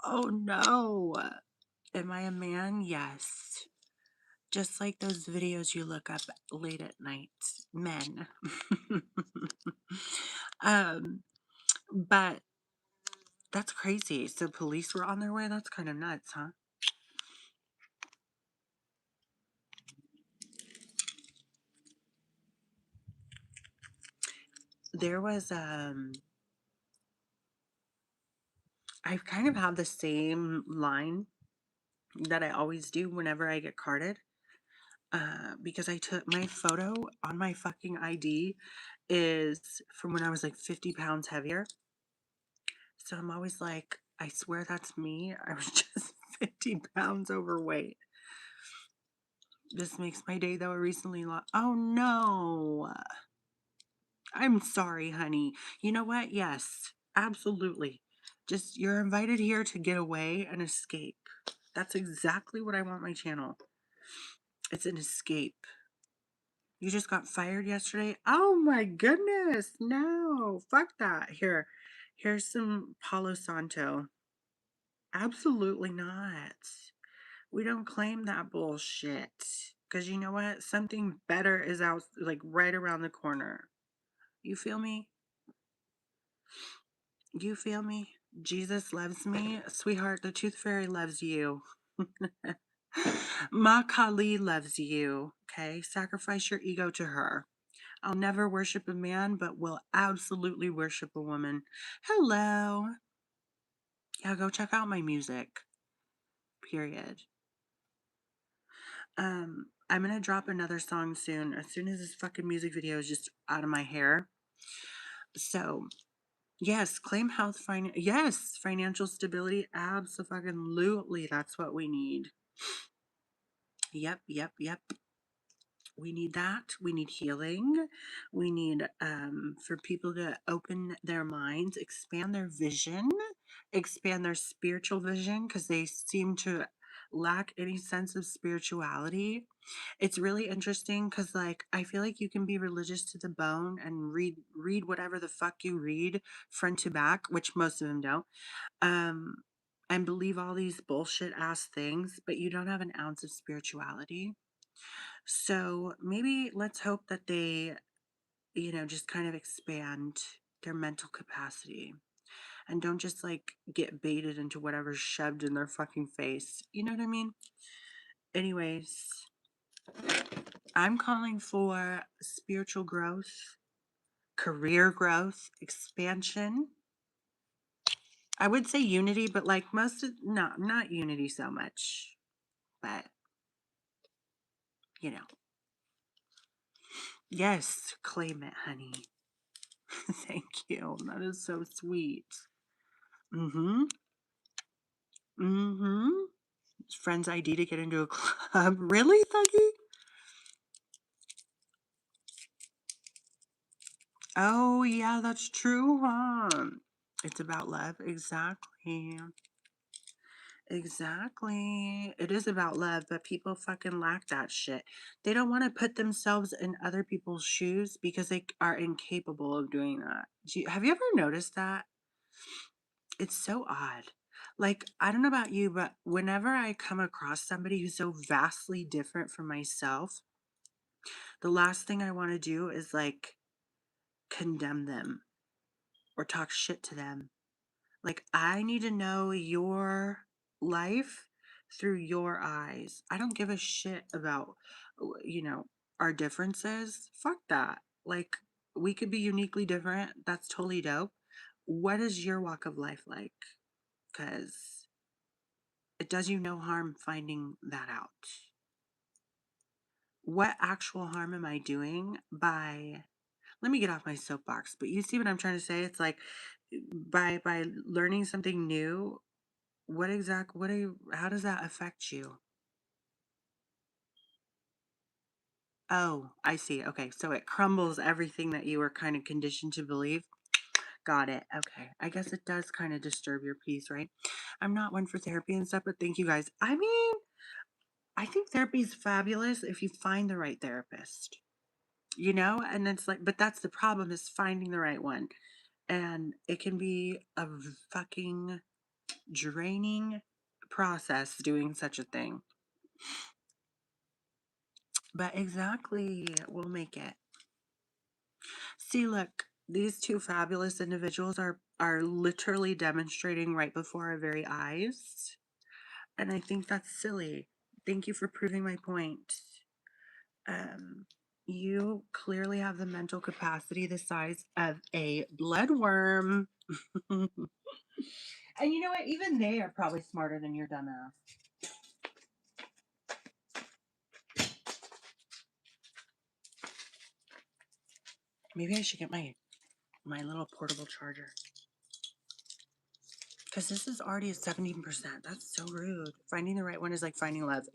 Oh no. Am I a man? Yes. Just like those videos you look up late at night. Men. um, but that's crazy. So police were on their way? That's kind of nuts, huh? there was I kind of have the same line that I always do whenever I get carded. Because I took my photo on my fucking ID is from when I was like 50 pounds heavier. So I'm always like, I swear that's me. I was just 50 pounds overweight. This makes my day though. I recently lost. Oh no. I'm sorry, honey. You know what? Yes, absolutely. Just you're invited here to get away and escape. That's exactly what I want my channel. It's an escape. You just got fired yesterday? Oh my goodness. No, fuck that. Here's some Palo Santo. Absolutely not. We don't claim that bullshit. Because you know what? Something better is out, like right around the corner. You feel me? You feel me? Jesus loves me. Sweetheart, the Tooth Fairy loves you. Ma Kali loves you. Okay? Sacrifice your ego to her. I'll never worship a man, but will absolutely worship a woman. Hello. Yeah, go check out my music. Period. I'm gonna drop another song soon. As soon as this fucking music video is just out of my hair. So yes, claim health, yes, financial stability. Absolutely, that's what we need. Yep, yep, yep. We need that. We need healing. We need for people to open their minds, expand their vision, expand their spiritual vision because they seem to lack any sense of spirituality. It's really interesting because like I feel like you can be religious to the bone and read whatever the fuck you read front to back, which most of them don't. Um and believe all these bullshit ass things, but you don't have an ounce of spirituality. So maybe let's hope that they, just kind of expand their mental capacity and don't just like get baited into whatever's shoved in their fucking face. You know what I mean? Anyways, I'm calling for spiritual growth, career growth, expansion. I would say unity, but like no, not unity so much. But, you know, yes, claim it, honey. Thank you. That is so sweet. Mm hmm. Mm hmm. Friend's ID to get into a club. Really, Thuggy? Oh, yeah, that's true, huh? It's about love. Exactly. Exactly. It is about love, but people fucking lack that shit. They don't want to put themselves in other people's shoes because they are incapable of doing that. Have you ever noticed that? It's so odd. Like, I don't know about you, but whenever I come across somebody who's so vastly different from myself, the last thing I want to do is like condemn them or talk shit to them. Like, I need to know your life through your eyes. I don't give a shit about, our differences. Fuck that. Like, we could be uniquely different. That's totally dope. What is your walk of life like? Because it does you no harm finding that out. What actual harm am I doing by, let me get off my soapbox, but you see what I'm trying to say? It's like by learning something new, how does that affect you? Oh, I see. Okay. So it crumbles everything that you were kind of conditioned to believe. Got it. Okay. I guess it does kind of disturb your peace, right? I'm not one for therapy and stuff, but thank you guys. I mean, I think therapy is fabulous if you find the right therapist, and it's like, but that's the problem is finding the right one. And it can be a fucking draining process doing such a thing. But exactly, we'll make it. See, look, these two fabulous individuals are literally demonstrating right before our very eyes. And I think that's silly. Thank you for proving my point. Um, You clearly have the mental capacity the size of a bloodworm. And you know what? Even they are probably smarter than your dumbass. Maybe I should get my little portable charger. Because this is already at 17%. That's so rude. Finding the right one is like finding love.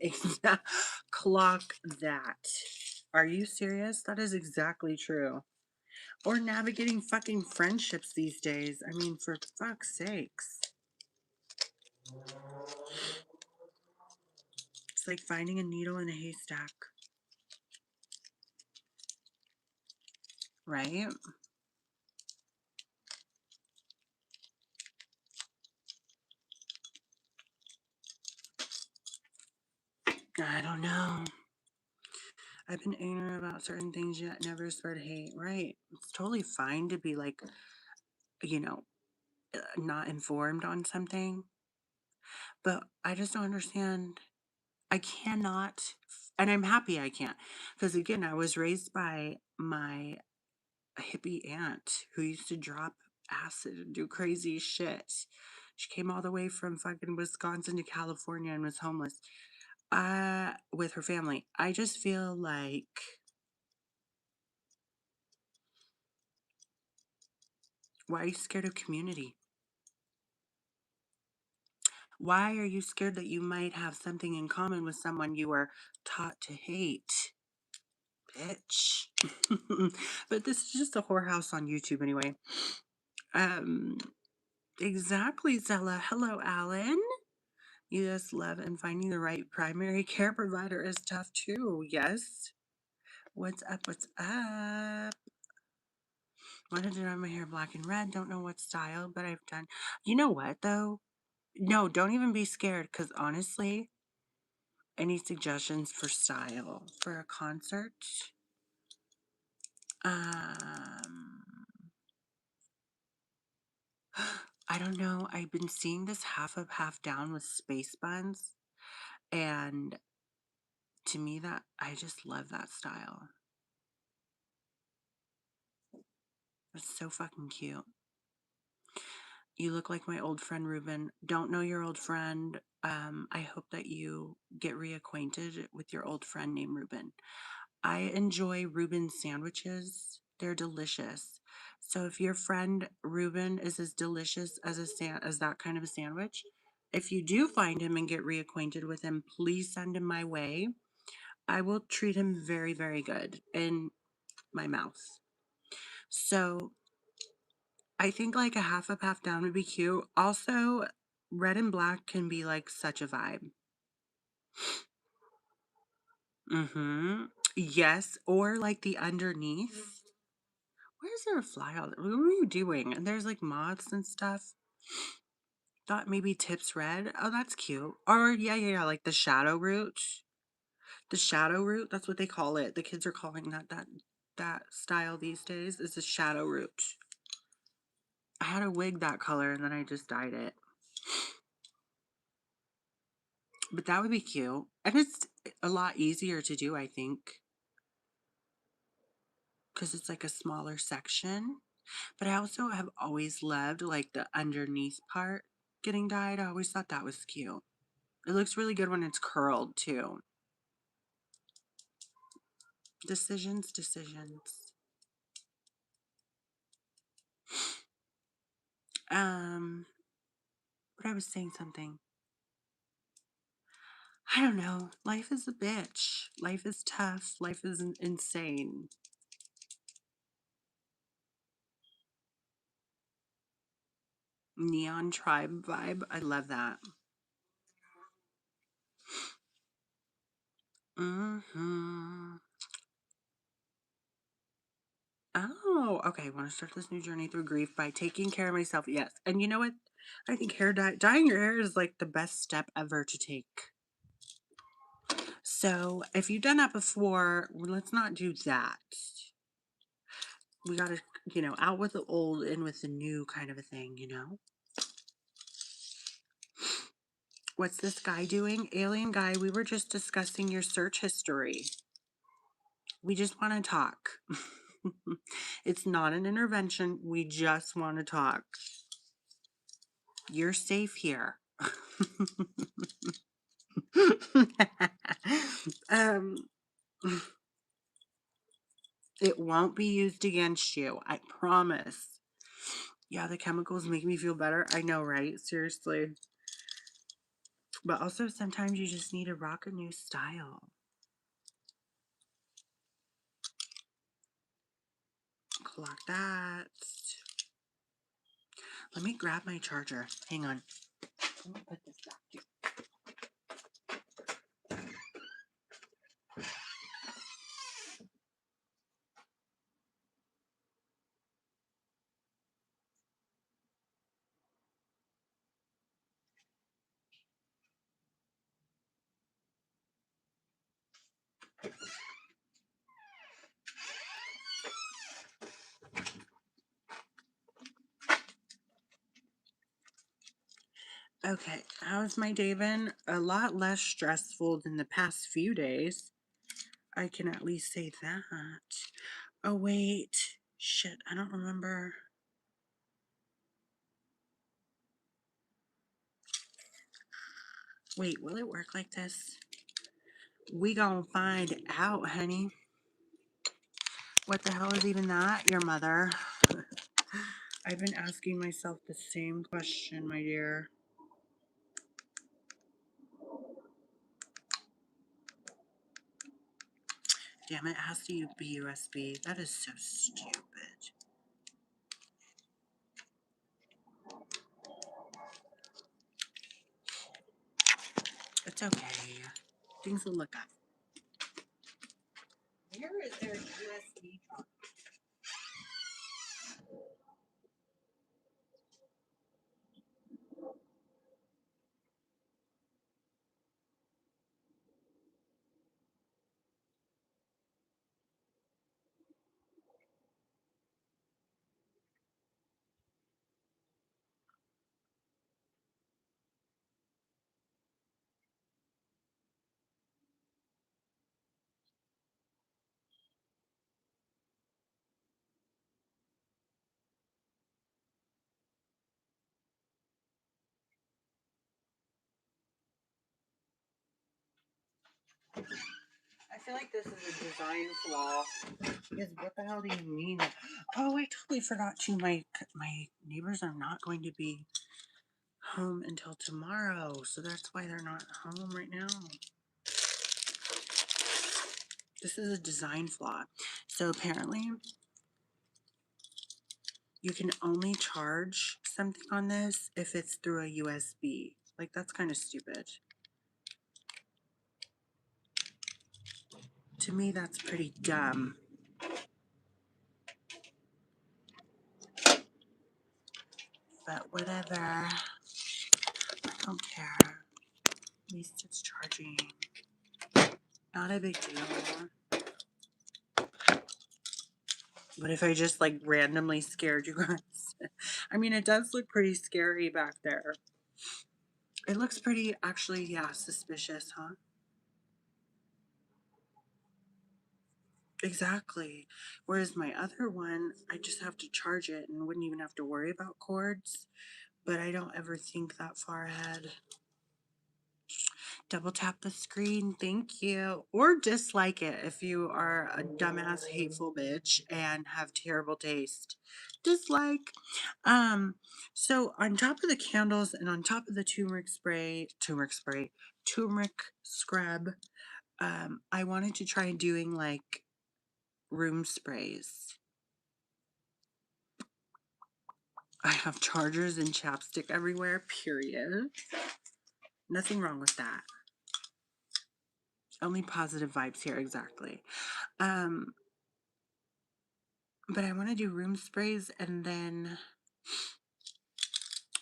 Clock that. Are you serious? That is exactly true. Or navigating fucking friendships these days. I mean, for fuck's sakes. It's like finding a needle in a haystack. Right? I don't know. I've been ignorant about certain things yet never spread hate. Right. It's totally fine to be like, you know, not informed on something. But I just don't understand. I cannot, and I'm happy I can't. Because again, I was raised by my hippie aunt who used to drop acid and do crazy shit. She came all the way from fucking Wisconsin to California and was homeless with her family. I just feel like, why are you scared of community? Why are you scared that you might have something in common with someone you were taught to hate? Bitch. But this is just a whorehouse on YouTube anyway. Um, exactly, Zella. Hello, Alan. U.S. love and finding the right primary care provider is tough too. Yes. What's up? What's up? Wanted to dye my hair black and red. Don't know what style, but I've done. You know what though? No, don't even be scared. Cause honestly, any suggestions for style for a concert? Um, I don't know. I've been seeing this half up, half down with space buns, and to me, that I just love that style. It's so fucking cute. You look like my old friend Ruben. Don't know your old friend. I hope that you get reacquainted with your old friend named Ruben. I enjoy Reuben sandwiches. They're delicious. So if your friend Reuben is as delicious as as that kind of a sandwich, if you do find him and get reacquainted with him, please send him my way. I will treat him very, very good in my mouth. So I think like a half up, half down would be cute. Also, red and black can be like such a vibe. Mm-hmm. Yes, or like the underneath. Where is there a fly all? What are you doing? And there's like moths and stuff. Thought maybe tips red. Oh, that's cute. Or yeah, like the shadow root. The shadow root, that's what they call it. The kids are calling that style these days is a shadow root. I had a wig that color and then I just dyed it. But that would be cute. And it's a lot easier to do, I think, because it's like a smaller section. But I also have always loved like the underneath part getting dyed. I always thought that was cute. It looks really good when it's curled too. Decisions. Um, but I was saying something. I don't know. Life is a bitch. Life is tough. Life is insane. Neon tribe vibe. I love that. Mm-hmm. Oh, okay. I want to start this new journey through grief by taking care of myself. Yes. And you know what? I think dyeing your hair is like the best step ever to take. So if you've done that before, well, let's not do that. We got to, out with the old, in with the new kind of a thing. What's this guy doing? Alien guy, we were just discussing your search history. We just want to talk. It's not an intervention. We just want to talk. You're safe here. um, it won't be used against you. I promise. Yeah, the chemicals make me feel better. I know, right? Seriously. But also, sometimes you just need to rock a new style. Clock that. Let me grab my charger. Hang on. Let me put this back too. Okay, how's my day been? A lot less stressful than the past few days. I can at least say that. Oh, wait. Shit, I don't remember. Wait, will it work like this? We gonna find out, honey. What the hell is even that? Your mother. I've been asking myself the same question, my dear. Damn, it has to be USB. That is so stupid. It's okay. Things will look up. Where is their USB? I feel like this is a design flaw. Because what the hell do you mean? Oh, I totally forgot to. My neighbors are not going to be home until tomorrow, so that's why they're not home right now. This is a design flaw. So apparently, you can only charge something on this if it's through a USB. Like, that's kind of stupid. To me, that's pretty dumb. But whatever. I don't care. At least it's charging. Not a big deal. What if I just like randomly scared you guys? I mean, it does look pretty scary back there. It looks pretty, actually, yeah, suspicious, huh? Exactly. Whereas my other one, I just have to charge it and wouldn't even have to worry about cords. But I don't ever think that far ahead. Double tap the screen, thank you. Or dislike it if you are a dumbass, hateful bitch and have terrible taste. Dislike. Um, so on top of the candles and on top of the turmeric scrub, I wanted to try doing like room sprays. I have chargers and chapstick everywhere, period. Nothing wrong with that. Only positive vibes here, exactly. Um, but I want to do room sprays, and then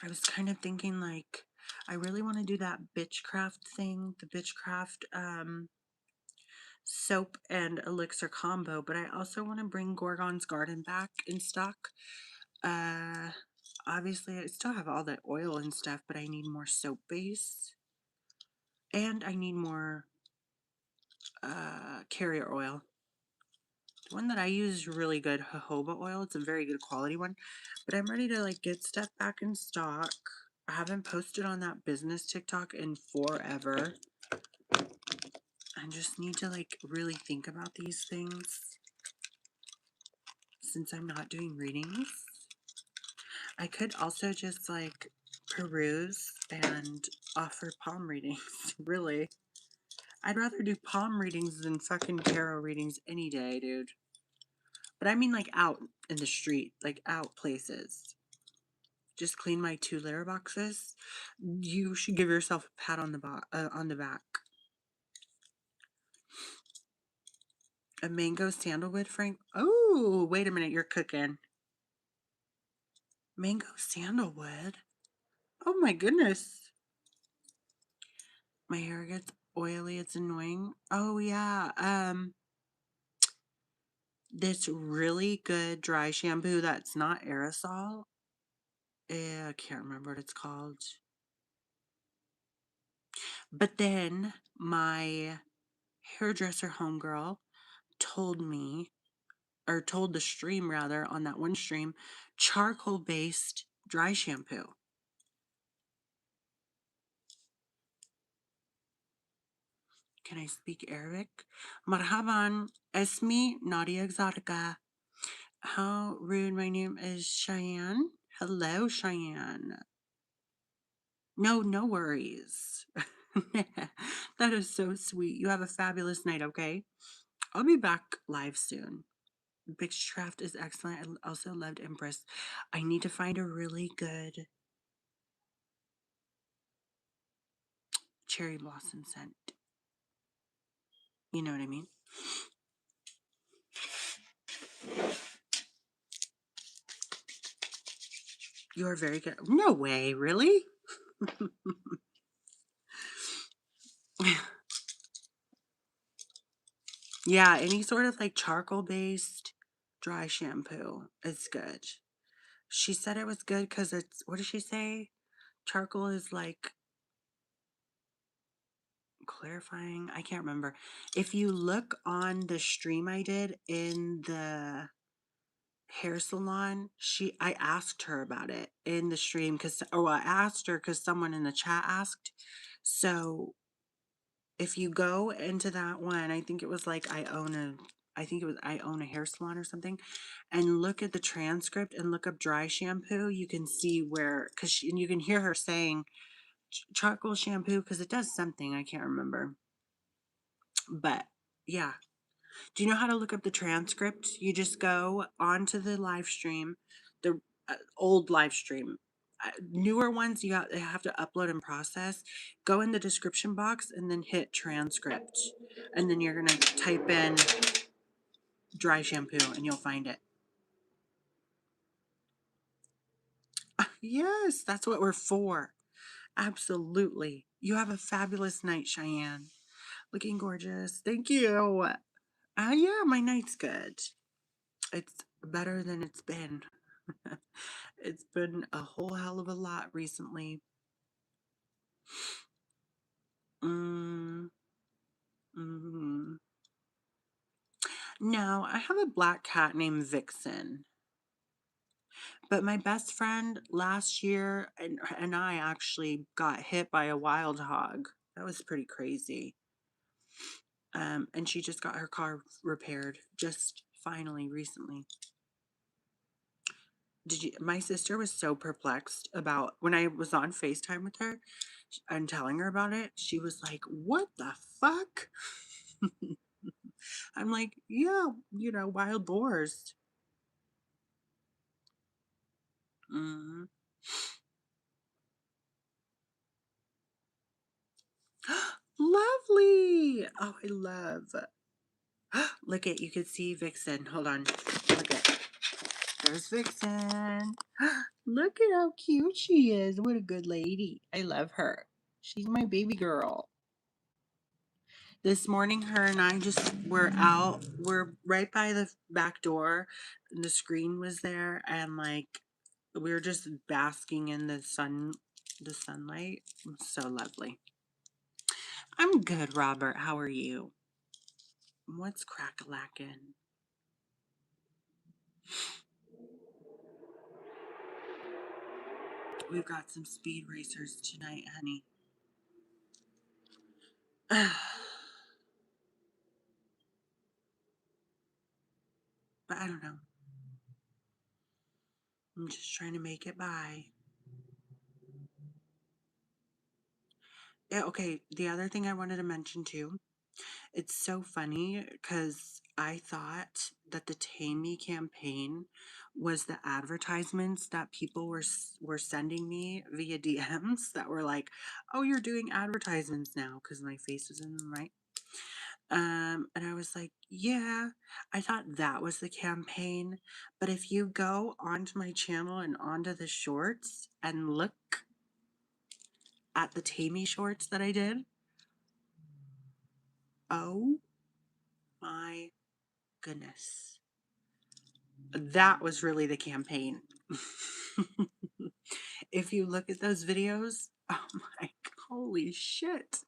I was kind of thinking like I really want to do that bitchcraft thing, the bitchcraft soap and elixir combo, but I also want to bring Gorgon's Garden back in stock. Uh Obviously I still have all the oil and stuff, but I need more soap base and I need more carrier oil. One that I use is really good, jojoba oil. It's a very good quality one. But I'm ready to like get stuff back in stock. I haven't posted on that business TikTok in forever. I just need to like really think about these things since I'm not doing readings. I could also just like peruse and offer palm readings, really. I'd rather do palm readings than fucking tarot readings any day, dude. But I mean like out in the street, like out places. Just clean my 2 litter boxes. You should give yourself a pat on the back. A mango sandalwood, Frank. Oh, wait a minute, you're cooking. Mango sandalwood. Oh my goodness. My hair gets oily. It's annoying. Oh yeah. This really good dry shampoo that's not aerosol. I can't remember what it's called. But then my hairdresser homegirl told me, or told the stream rather, on that one stream, charcoal based dry shampoo. Can I speak Arabic? Marhaban, esmi Nadia Exotica. How rude, my name is Cheyenne. Hello, Cheyenne. No, no worries. That is so sweet. You have a fabulous night, okay? I'll be back live soon. Bitchcraft is excellent. I also loved Empress. I need to find a really good cherry blossom scent. You know what I mean? You are very good. No way, really? Yeah, any sort of like charcoal based dry shampoo is good. She said it was good because it's, what did she say? Charcoal is like clarifying. I can't remember. If you look on the stream I did in the hair salon, I asked her about it in the stream because, or well, I asked her because someone in the chat asked. So if you go into that one, I think it was like I own a hair salon or something, and look at the transcript and look up dry shampoo, you can see where, and you can hear her saying charcoal shampoo because it does something I can't remember. But yeah, do you know how to look up the transcript? You just go onto the live stream, the old live stream. Newer ones they have to upload and process. Go in the description box and then hit transcript. And then you're going to type in dry shampoo and you'll find it. Yes, that's what we're for. Absolutely. You have a fabulous night, Cheyenne. Looking gorgeous. Thank you. Yeah, my night's good. It's better than it's been. It's been a whole hell of a lot recently. Mm, mm. No, I have a black cat named Vixen. But my best friend last year and I actually got hit by a wild hog. That was pretty crazy. And she just got her car repaired just finally recently. My sister was so perplexed about when I was on FaceTime with her and telling her about it. She was like, "What the fuck?" I'm like, "Yeah, wild boars." Mm. Lovely. Oh, I love. Look at, you could see Vixen. Hold on. Look at, there's Vixen. Look at how cute she is. What a good lady. I love her. She's my baby girl. This morning, her and I just were out. We're right by the back door. And the screen was there, and like we were just basking in the sunlight. So lovely. I'm good, Robert. How are you? What's crack-a-lackin'? We've got some speed racers tonight, honey. But I don't know. I'm just trying to make it by. Yeah, okay, the other thing I wanted to mention too, it's so funny because I thought that the Tame Me campaign was the advertisements that people were sending me via DMs that were like, "Oh, you're doing advertisements now," because my face was in them, right? And I was like, "Yeah, I thought that was the campaign." But if you go onto my channel and onto the shorts and look at the Tame Me shorts that I did, oh my goodness. That was really the campaign. If you look at those videos, oh my, holy shit.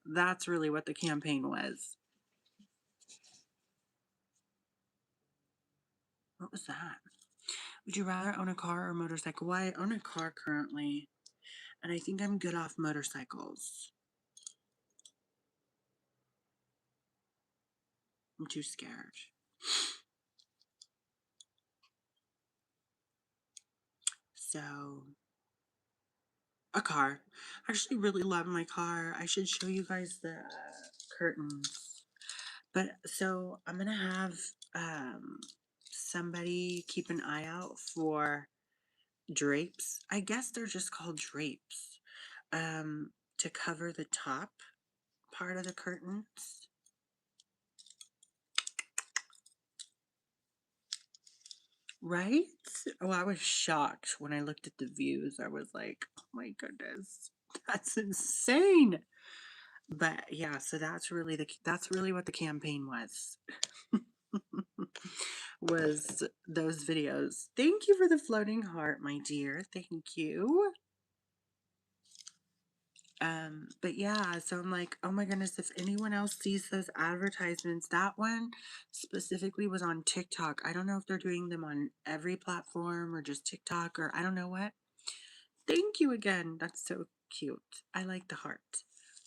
That's really what the campaign was. What was that? Would you rather own a car or a motorcycle? Well, I own a car currently, and I think I'm good off motorcycles. I'm too scared. So, a car. I actually really love my car. I should show you guys the curtains. But so I'm gonna have somebody keep an eye out for drapes. I guess they're just called drapes. To cover the top part of the curtains. Right? Oh, I was shocked when I looked at the views. I was like, oh my goodness, that's insane. But yeah, so that's really what the campaign was. Was those videos. Thank you for the floating heart, my dear. Thank you. But yeah, so I'm like, oh my goodness, if anyone else sees those advertisements, that one specifically was on TikTok. I don't know if they're doing them on every platform or just TikTok or I don't know what. Thank you again. That's so cute. I like the heart.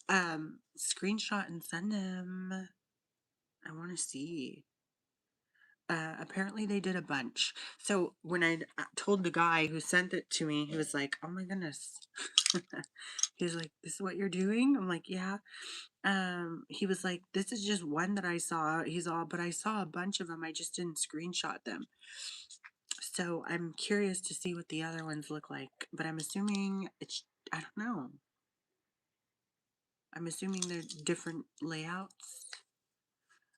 Screenshot and send them. I want to see. Apparently they did a bunch. So when I told the guy who sent it to me, he was like, "Oh my goodness." He was like, "This is what you're doing?" I'm like, "Yeah." He was like, "This is just one that I saw." He's all, "But I saw a bunch of them. I just didn't screenshot them." So I'm curious to see what the other ones look like. But I'm assuming I don't know. I'm assuming they're different layouts.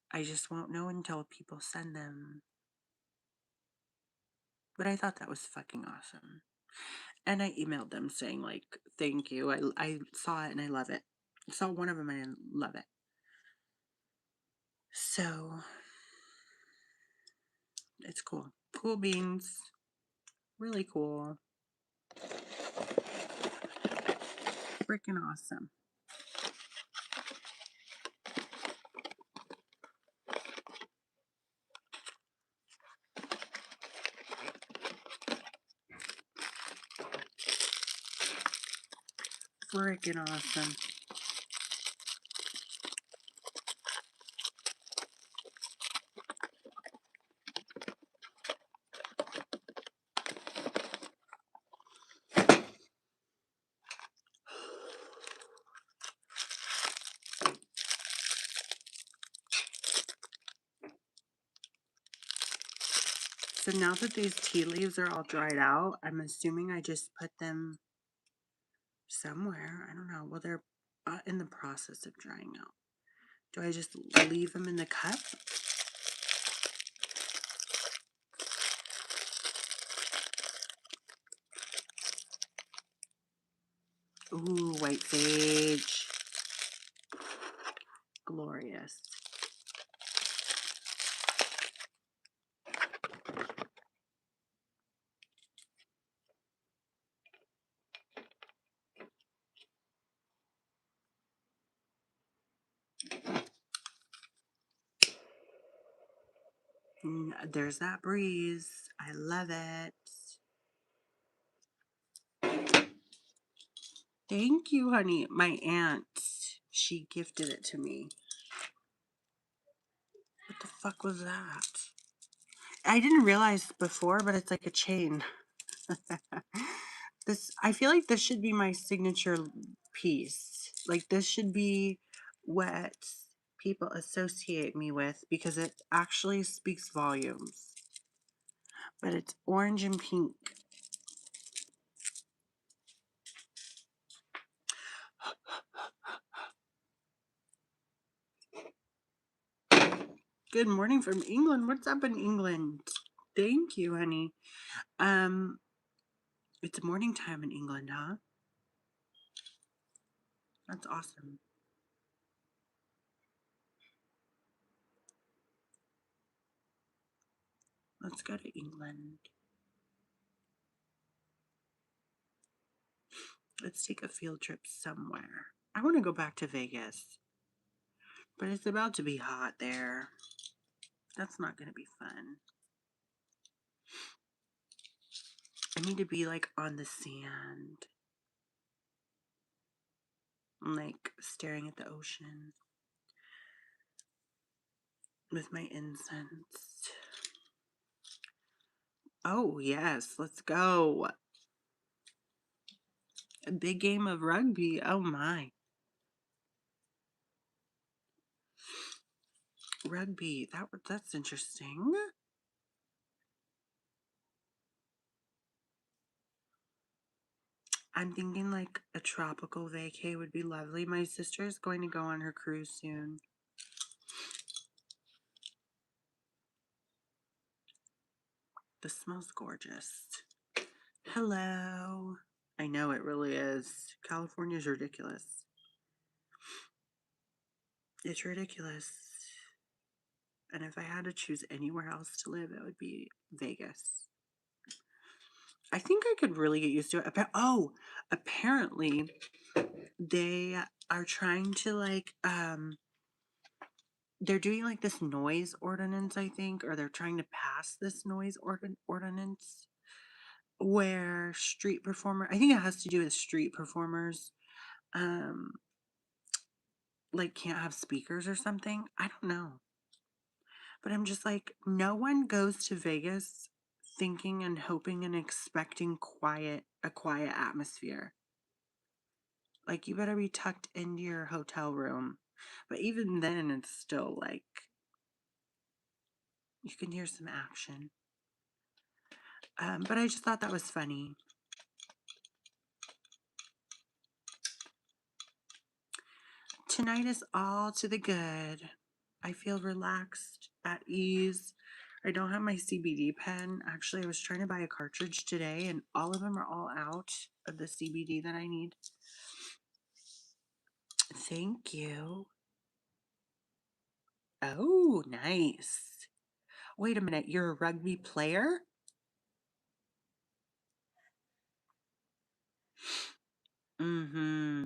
I just won't know until people send them. But I thought that was fucking awesome. And I emailed them saying, like, thank you. I saw it and I love it. I saw one of them and I love it. So, it's cool. Cool beans. Really cool. Freaking awesome. Freaking awesome. So now that these tea leaves are all dried out, I'm assuming I just put them somewhere. I don't know. Well, they're in the process of drying out. Do I just leave them in the cup? Ooh, white sage. Glorious. There's that breeze. I love it. Thank you, honey. My aunt, she gifted it to me. What the fuck was that? I didn't realize before, but it's like a chain. This, I feel like this should be my signature piece. Like this should be what people associate me with because it actually speaks volumes. But it's orange and pink. Good morning from England. What's up in England? Thank you, honey. It's morning time in England, huh? That's awesome. Let's go to England. Let's take a field trip somewhere. I want to go back to Vegas, but it's about to be hot there. That's not going to be fun. I need to be like on the sand, like staring at the ocean with my incense. Oh, yes, let's go. A big game of rugby. Oh, my. Rugby. That's interesting. I'm thinking like a tropical vacay would be lovely. My sister is going to go on her cruise soon. This smells gorgeous. Hello. I know it really is. California's ridiculous. It's ridiculous. And if I had to choose anywhere else to live, it would be Vegas. I think I could really get used to it. Oh, apparently they are trying to like they're doing like this noise ordinance, I think, or they're trying to pass this noise ordinance where street performer, I think it has to do with street performers, um, like can't have speakers or something. I don't know. But I'm just like, no one goes to Vegas thinking and hoping and expecting a quiet atmosphere. Like you better be tucked into your hotel room. But even then it's still like you can hear some action. But I just thought that was funny. Tonight is all to the good. I feel relaxed, at ease. I don't have my CBD pen. Actually, I was trying to buy a cartridge today, and all of them are all out of the CBD that I need. Thank you. Oh, nice. Wait a minute, you're a rugby player? Mm-hmm.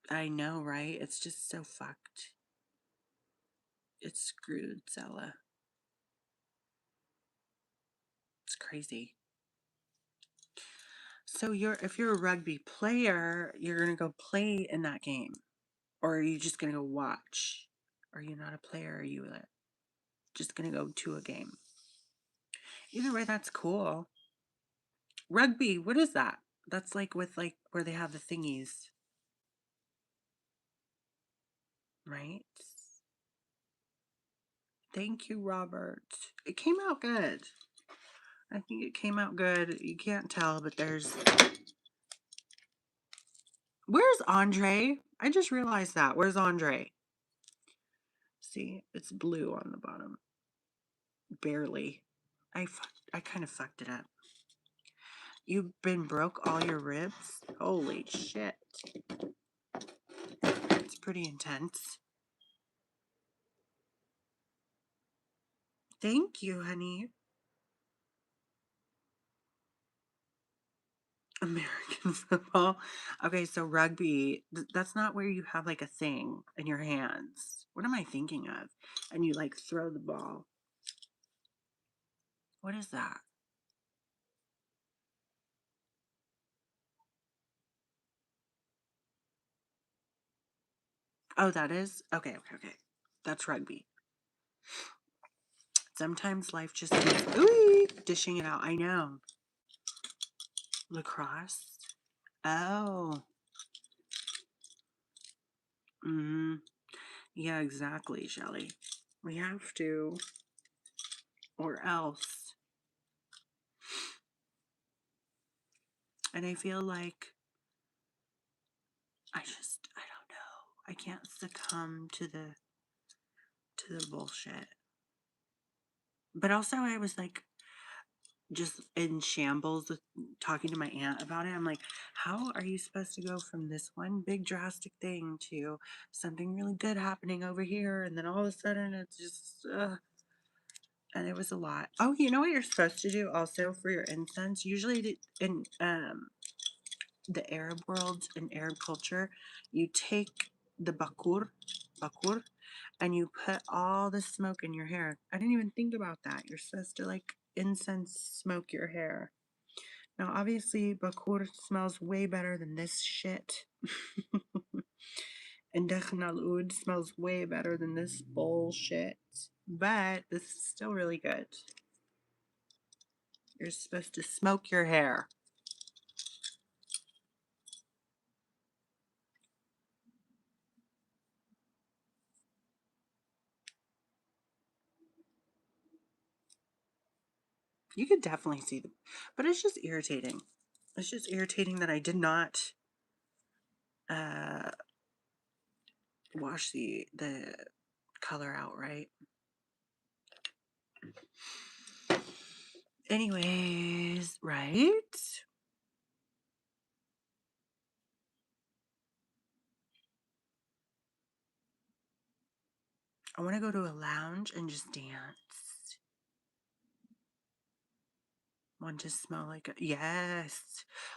I know, right? It's just so fucked. It's screwed, Zella. It's crazy. So if you're a rugby player, you're gonna go play in that game. Or are you just gonna go watch? Are you not a player? Are you just gonna go to a game? Either way, that's cool. Rugby, what is that? That's like with like where they have the thingies, right? Thank you, Robert. It came out good. I think it came out good. You can't tell, but there's. Where's Andre? I just realized that. Where's Andre? See, it's blue on the bottom. Barely. I kind of fucked it up. You've been broke all your ribs? Holy shit. It's pretty intense. Thank you, honey. American football. Okay, so rugby, that's not where you have like a thing in your hands. What am I thinking of? And you like throw the ball. What is that? Oh, that is? Okay, okay, okay. That's rugby. Sometimes life just keeps ooh, dishing it out. I know. Lacrosse? Oh. Mm-hmm. Yeah, exactly, Shelly. We have to, or else. And I feel like I don't know. I can't succumb to the bullshit. But also I was like just in shambles with talking to my aunt about it. I'm like, how are you supposed to go from this one big drastic thing to something really good happening over here, and then all of a sudden it's just and it was a lot. Oh, you know what you're supposed to do also for your incense? Usually in the Arab world and Arab culture, you take the bakur, and you put all the smoke in your hair. I didn't even think about that. You're supposed to like incense smoke your hair. Now, obviously, bakur smells way better than this shit. And Dakhn al Oud smells way better than this bullshit. But this is still really good. You're supposed to smoke your hair. You could definitely see them. But it's just irritating. It's just irritating that I did not uh, wash the color out right. Anyways, right? I want to go to a lounge and just dance. Want to smell like a yes.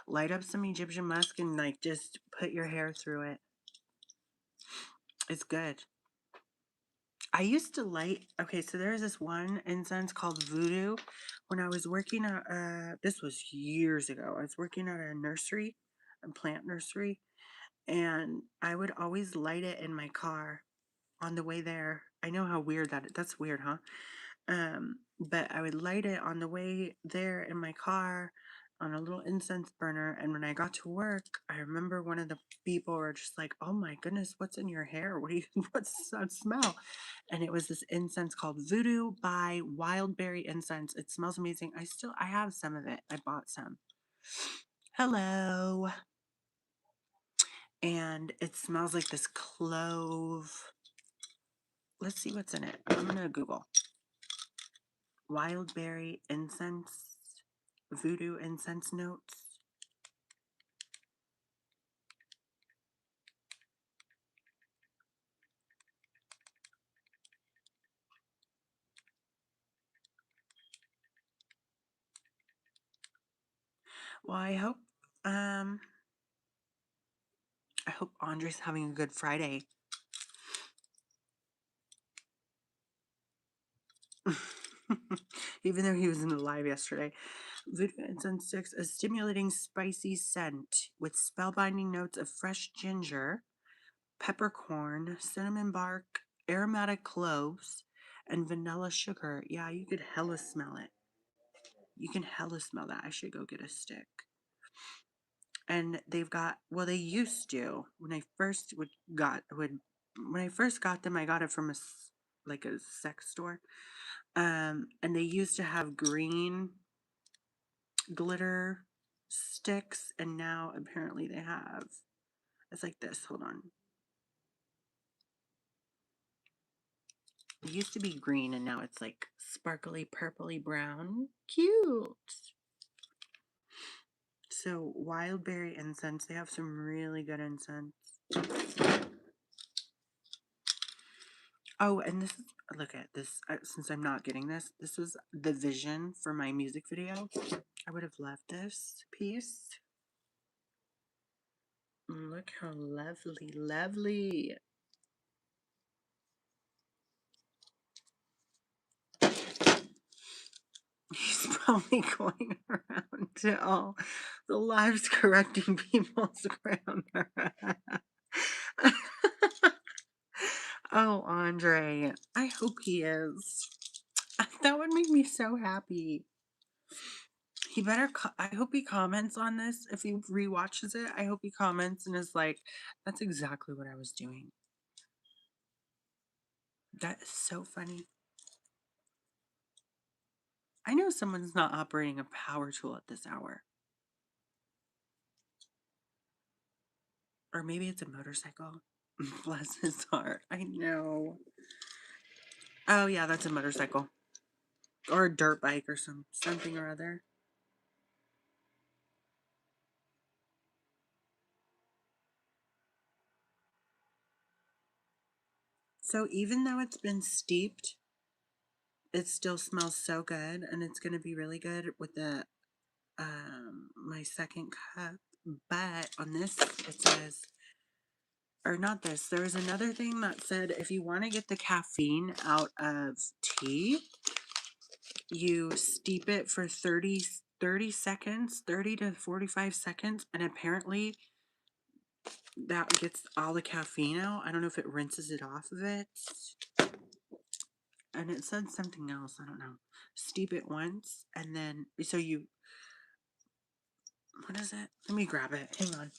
Light up some Egyptian musk and like just put your hair through it. It's good. I used to light, okay, so there's this one incense called Voodoo. When I was working at, this was years ago, I was working at a nursery, a plant nursery, and I would always light it in my car on the way there. I know how weird that's weird, huh? But I would light it on the way there in my car on a little incense burner. And when I got to work, I remember one of the people were just like, "Oh my goodness, what's in your hair? What's that smell?" And it was this incense called Voodoo by Wildberry Incense. It smells amazing. I have some of it. I bought some. Hello. And it smells like this clove. Let's see what's in it. I'm gonna Google Wildberry Incense, Voodoo Incense Notes. Well, um I hope Andre's having a good Friday. Even though he wasn't alive yesterday. Voodoo Incense Sticks, a stimulating spicy scent with spellbinding notes of fresh ginger, peppercorn, cinnamon bark, aromatic cloves, and vanilla sugar. Yeah, you could hella smell it. You can hella smell that. I should go get a stick. And they've got, well, they used to when I first when I first got them, I got it from like a sex store. And they used to have green glitter sticks, and now apparently they have, it's like this. Hold on. It used to be green, and now it's like sparkly purpley brown. Cute. So Wildberry Incense, they have some really good incense. Oh, and this is, look at this. Since I'm not getting this, this was the vision for my music video. I would have left this piece. Look how lovely, lovely. probably going around to all the lives correcting people's grammar. Oh, Andre, I hope he is. That would make me so happy. He better, I hope he comments on this. If he rewatches it, I hope he comments and is like, that's exactly what I was doing. That is so funny. I know someone's not operating a power tool at this hour. Or maybe it's a motorcycle. Bless his heart. I know. Oh, yeah, that's a motorcycle. Or a dirt bike or something or other. So even though it's been steeped, it still smells so good, and it's going to be really good with the my second cup. But on this, it says, or not this, there was another thing that said if you want to get the caffeine out of tea, you steep it for 30 seconds, 30 to 45 seconds, and apparently that gets all the caffeine out. I don't know if it rinses it off of it. And it said something else, I don't know. Steep it once, and then, so you, what is it? Let me grab it. Hang on.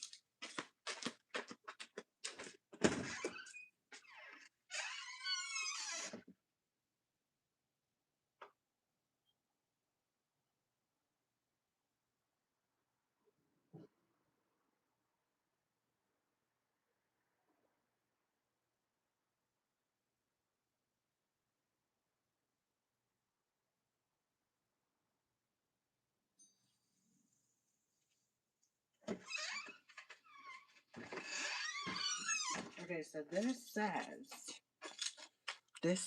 Okay, so this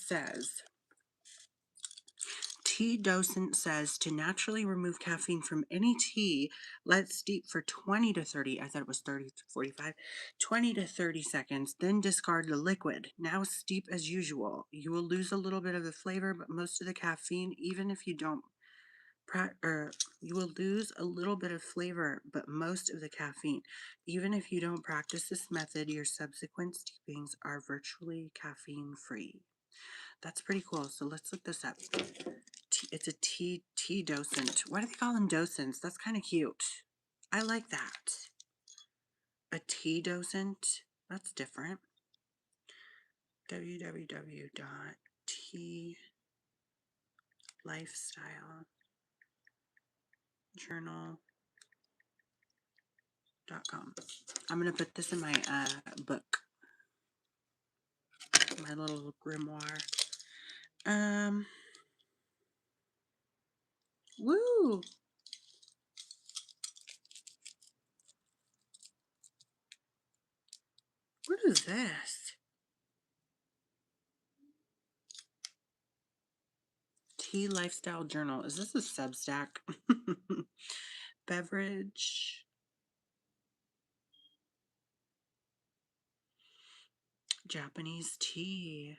says, tea docent says to naturally remove caffeine from any tea, let steep for 20 to 30, I thought it was 30 to 45, 20 to 30 seconds, then discard the liquid. Now steep as usual. You will lose a little bit of the flavor, but most of the caffeine, even if you don't you will lose a little bit of flavor, but most of the caffeine. Even if you don't practice this method, your subsequent steepings are virtually caffeine free. That's pretty cool. So let's look this up. It's a tea docent. Why do they call them docents? That's kind of cute. I like that. A tea docent. That's different. www.tealifestylejournal.com. I'm going to put this in my book, my little grimoire. Woo! What is this? Tea Lifestyle Journal. Is this a Substack? Beverage. Japanese tea.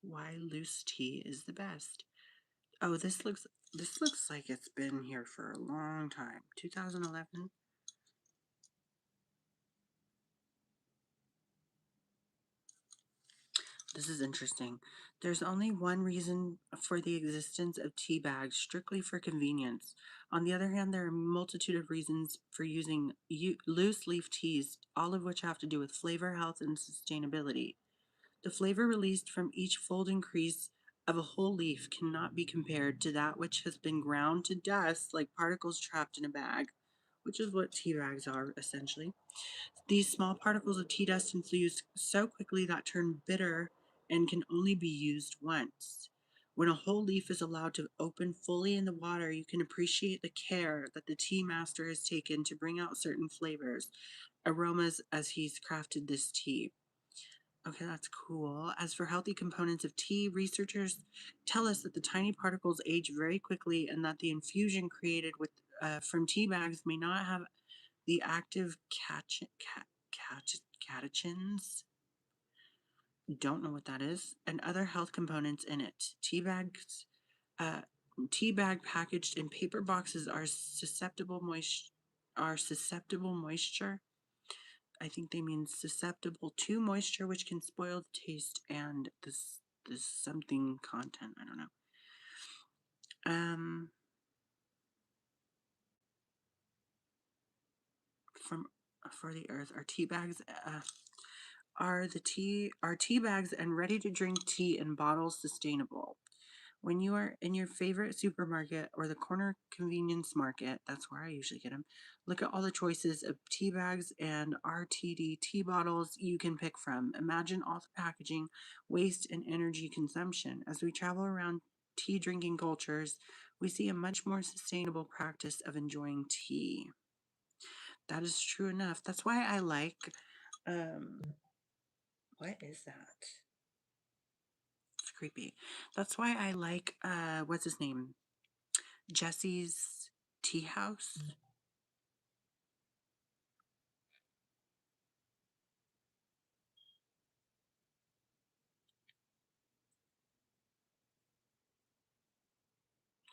Why loose tea is the best. Oh, this looks like it's been here for a long time. 2011. This is interesting. There's only one reason for the existence of tea bags, strictly for convenience. On the other hand, there are a multitude of reasons for using loose leaf teas, all of which have to do with flavor, health, and sustainability. The flavor released from each fold and crease of a whole leaf cannot be compared to that which has been ground to dust like particles trapped in a bag, which is what tea bags are essentially. These small particles of tea dust infuse so quickly that turn bitter and can only be used once. When a whole leaf is allowed to open fully in the water, you can appreciate the care that the tea master has taken to bring out certain flavors, aromas as he's crafted this tea. Okay, that's cool. As for healthy components of tea, researchers tell us that the tiny particles age very quickly and that the infusion created with from tea bags may not have the active catechins, don't know what that is, and other health components in it. Tea bags Tea bag packaged in paper boxes are susceptible moisture. I think they mean susceptible to moisture, which can spoil the taste and this something content. I don't know. From for the earth, our tea bags are tea bags and ready to drink tea in bottles sustainable. When you are in your favorite supermarket or the corner convenience market, that's where I usually get them. Look at all the choices of tea bags and RTD tea bottles you can pick from. Imagine all the packaging, waste, and energy consumption. As we travel around tea drinking cultures, we see a much more sustainable practice of enjoying tea. That is true enough. That's why I like, um, what is that? It's creepy. That's why I like, what's his name? Jesse's Tea House.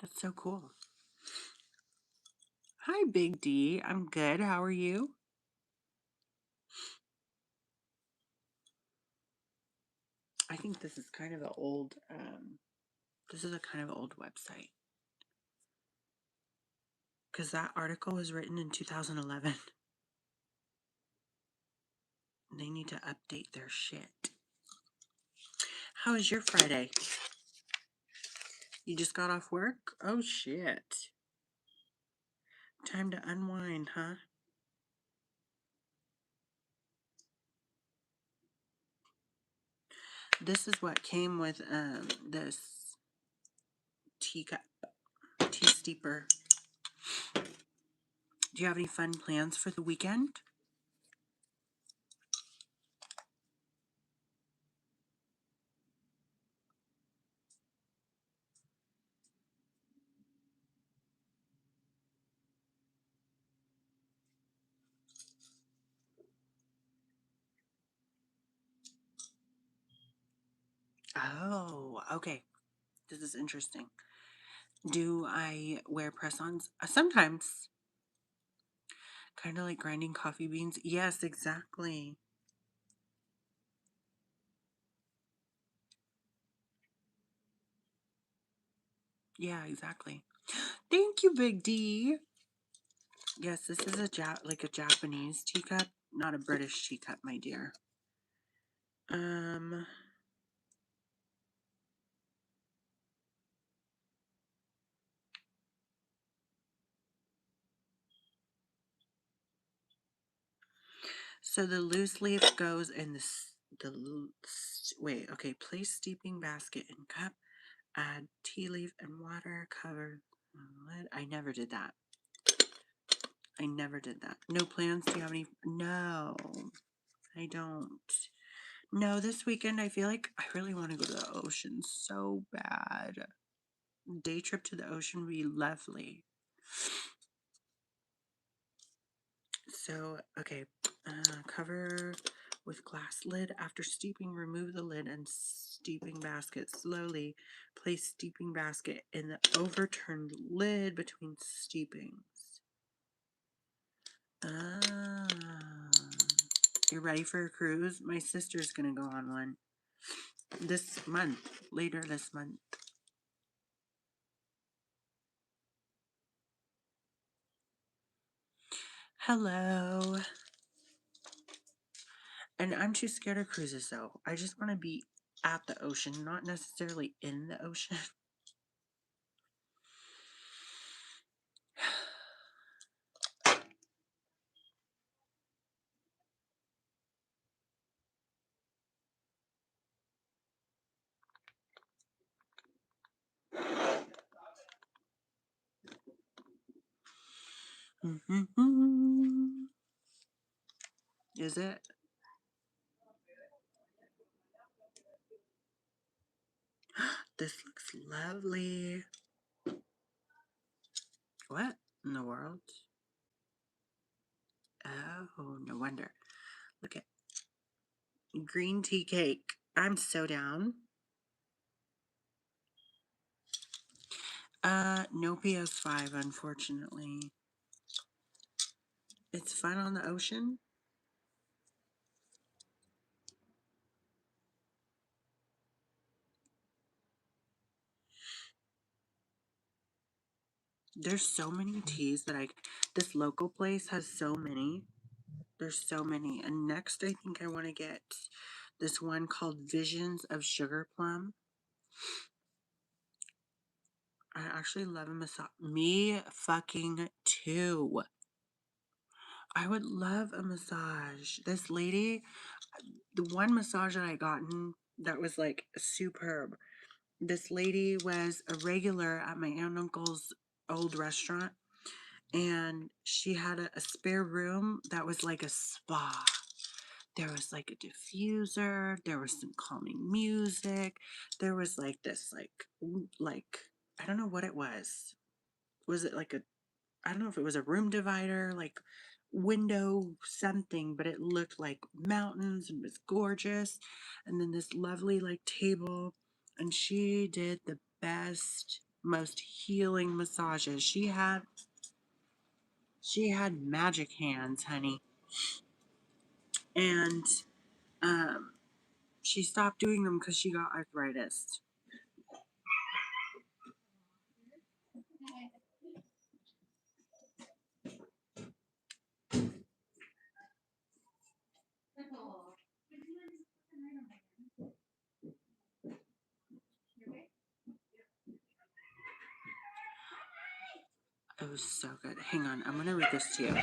That's so cool. Hi, Big D. I'm good. How are you? I think this is kind of an old, this is a kind of old website because that article was written in 2011. They need to update their shit. How was your Friday? You just got off work? Oh, shit. Time to unwind, huh? This is what came with this teacup, tea steeper. Do you have any fun plans for the weekend? Oh, okay. This is interesting. Do I wear press-ons? Sometimes. Kind of like grinding coffee beans. Yes, exactly. Yeah, exactly. Thank you, Big D. Yes, this is like a Japanese teacup, not a British teacup, my dear. Um, so the loose leaf goes in wait, okay, place steeping basket in cup, add tea leaf and water, cover lid. I never did that. I never did that. No plans? Do you have any? No, I don't. No, this weekend I feel like I really want to go to the ocean so bad. Day trip to the ocean would be lovely. So, okay, cover with glass lid. After steeping, remove the lid and steeping basket slowly. Place steeping basket in the overturned lid between steepings. Ah, you're ready for a cruise? My sister's gonna go on one this month, later this month. Hello. And I'm too scared of cruises though. I just want to be at the ocean, not necessarily in the ocean. Is it? This looks lovely. What in the world? Oh, no wonder. Look at green tea cake. I'm so down. No PS5, unfortunately. It's fun on the ocean. There's so many teas that this local place has so many. There's so many. And next, I think I want to get this one called Visions of Sugar Plum. I actually love a massage. Me fucking too. I would love a massage. This lady, the one massage that I gotten that was like superb. This lady was a regular at my aunt and uncle's old restaurant, and she had a spare room that was like a spa. There was like a diffuser, there was some calming music, there was like this like I don't know what it was. Was it like a I don't know if it was a room divider, like window something, but it looked like mountains and was gorgeous. And then this lovely like table, and she did the best, most healing massages. She had magic hands, honey. And um she stopped doing them because she got arthritis. It was so good. Hang on, I'm gonna read this to you.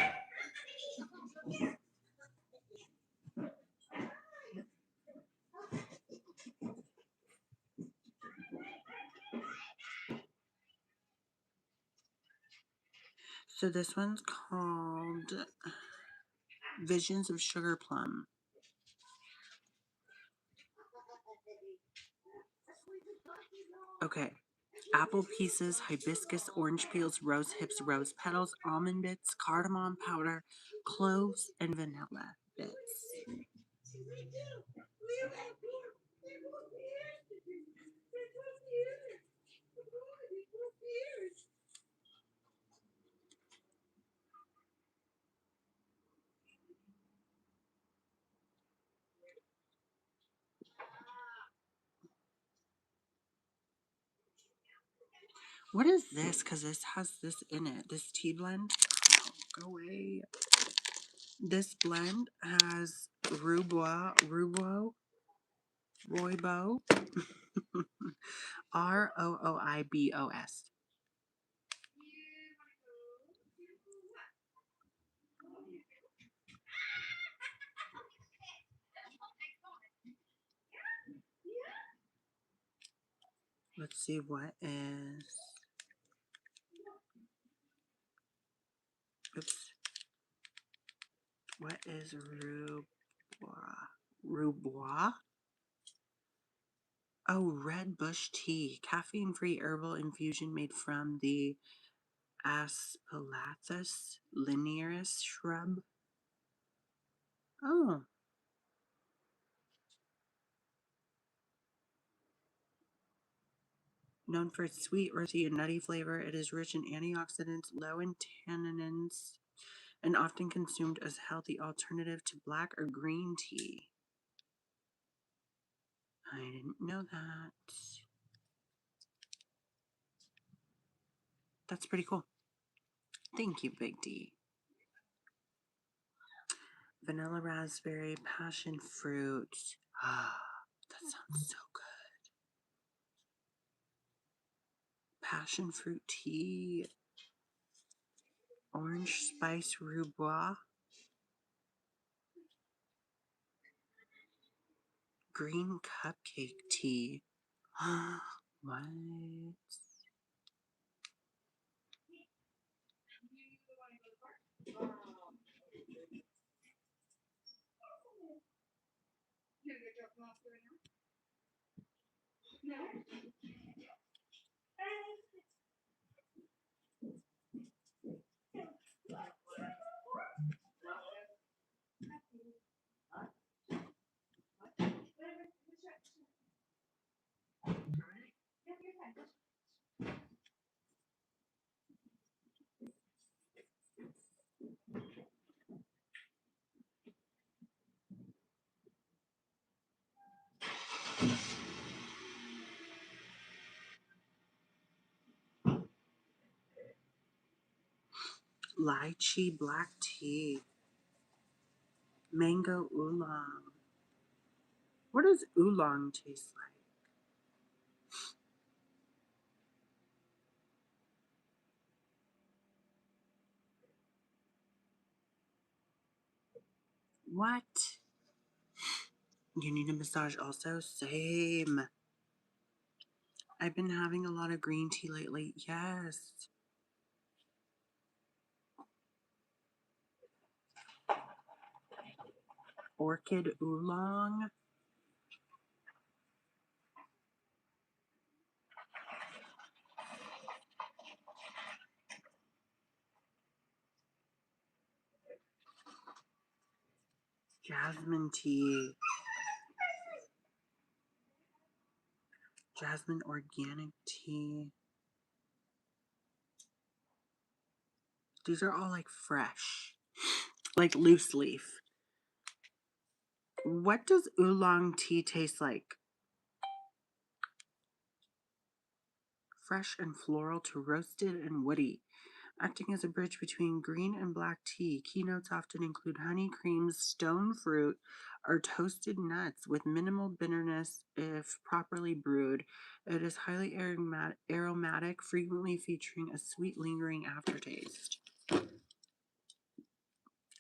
So this one's called Visions of Sugar Plum. Okay. Apple pieces, hibiscus, orange peels, rose hips, rose petals, almond bits, cardamom powder, cloves, and vanilla bits. What is this? Because this has this in it. This tea blend. Oh, go away. This blend has rooibos, Rooibos. Let's see oops, what is Rooibos? Oh, red bush tea, caffeine-free herbal infusion made from the Aspalathus linearis shrub. Oh, known for its sweet, earthy, and nutty flavor, it is rich in antioxidants, low in tannins, and often consumed as a healthy alternative to black or green tea. I didn't know that. That's pretty cool. Thank you, Big D. Vanilla raspberry, passion fruit. Ah, that sounds so good. Passion fruit tea, orange spice rhubarb, green cupcake tea. What? Lychee black tea. Mango oolong. What does oolong taste like? What? You need a massage also? Same. I've been having a lot of green tea lately. Yes. Orchid oolong. Jasmine tea. Jasmine organic tea. These are all like fresh, like loose leaf. What does oolong tea taste like? Fresh and floral to roasted and woody, acting as a bridge between green and black tea. Keynotes often include honey, creams, stone fruit, or toasted nuts with minimal bitterness if properly brewed. It is highly aromatic, frequently featuring a sweet, lingering aftertaste.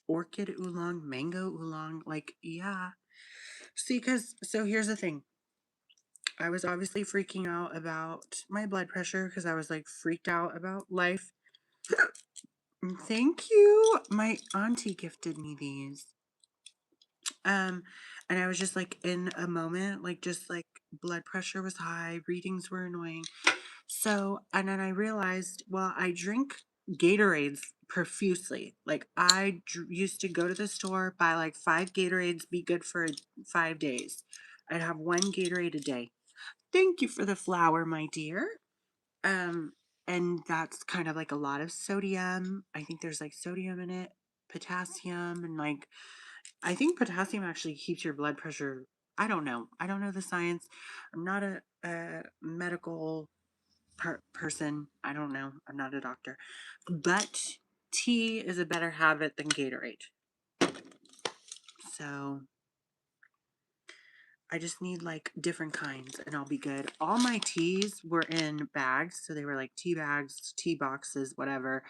Orchid oolong, mango oolong, like, yeah. See, so here's the thing. I was obviously freaking out about my blood pressure because I was like freaked out about life. Thank you. My auntie gifted me these. Um, and I was just like in a moment, like just like blood pressure was high, readings were annoying. So, and then I realized, well, I drink Gatorades profusely. Like used to go to the store, buy like 5 Gatorades, be good for 5 days. I'd have one Gatorade a day. Thank you for the flower, my dear. Um, and that's kind of like a lot of sodium. I think there's like sodium in it, potassium, and like I think potassium actually keeps your blood pressure. I don't know. I don't know the science. I'm not a medical person. I don't know. I'm not a doctor. But tea is a better habit than Gatorade. So I just need like different kinds and I'll be good. All my teas were in bags. So they were like tea bags, tea boxes, whatever.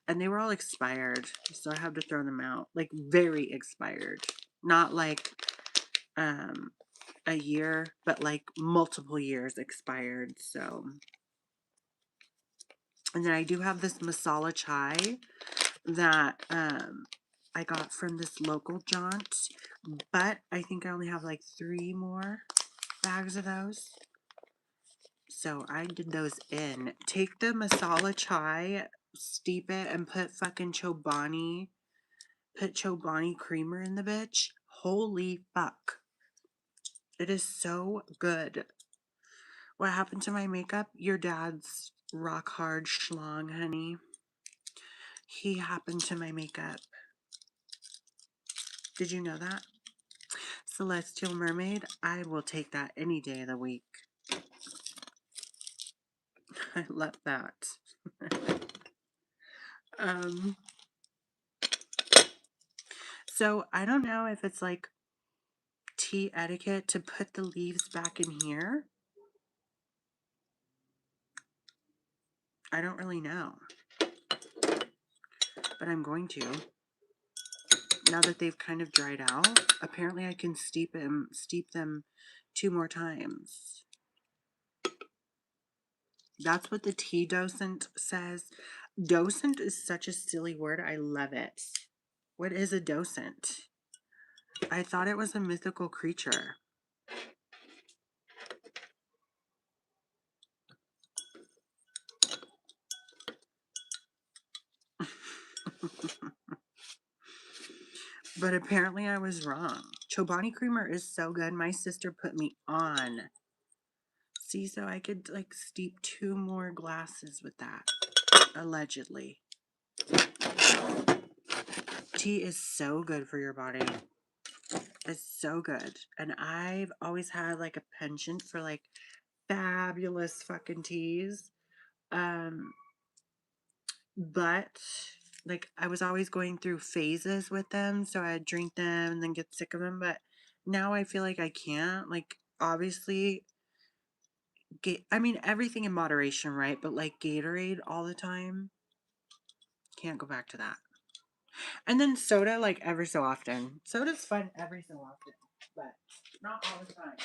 And they were all expired. So I have to throw them out. Like very expired. Not like um a year, but like multiple years expired. So, and then I do have this masala chai that I got from this local jaunt, but I think I only have like 3 more bags of those. So I did those in. Take the masala chai, steep it, and put fucking put Chobani creamer in the bitch. Holy fuck. It is so good. What happened to my makeup? Your dad's rock hard schlong, honey. He happened to my makeup. Did you know that? Celestial Mermaid, I will take that any day of the week. I love that. um, so I don't know if it's like tea etiquette to put the leaves back in here. I don't really know. But I'm going to. Now that they've kind of dried out, apparently I can steep them 2 more times. That's what the tea docent says. Docent is such a silly word. I love it. What is a docent? I thought it was a mythical creature. But apparently I was wrong. Chobani creamer is so good. My sister put me on. See, so I could like steep 2 more glasses with that. Allegedly. Tea is so good for your body. It's so good. And I've always had like a penchant for like fabulous fucking teas. But like I was always going through phases with them, so I'd drink them and then get sick of them, but now I feel like I can't. Like obviously I mean everything in moderation, right? But like Gatorade all the time, can't go back to that. And then soda like every so often. Soda's fun every so often, but not all the time.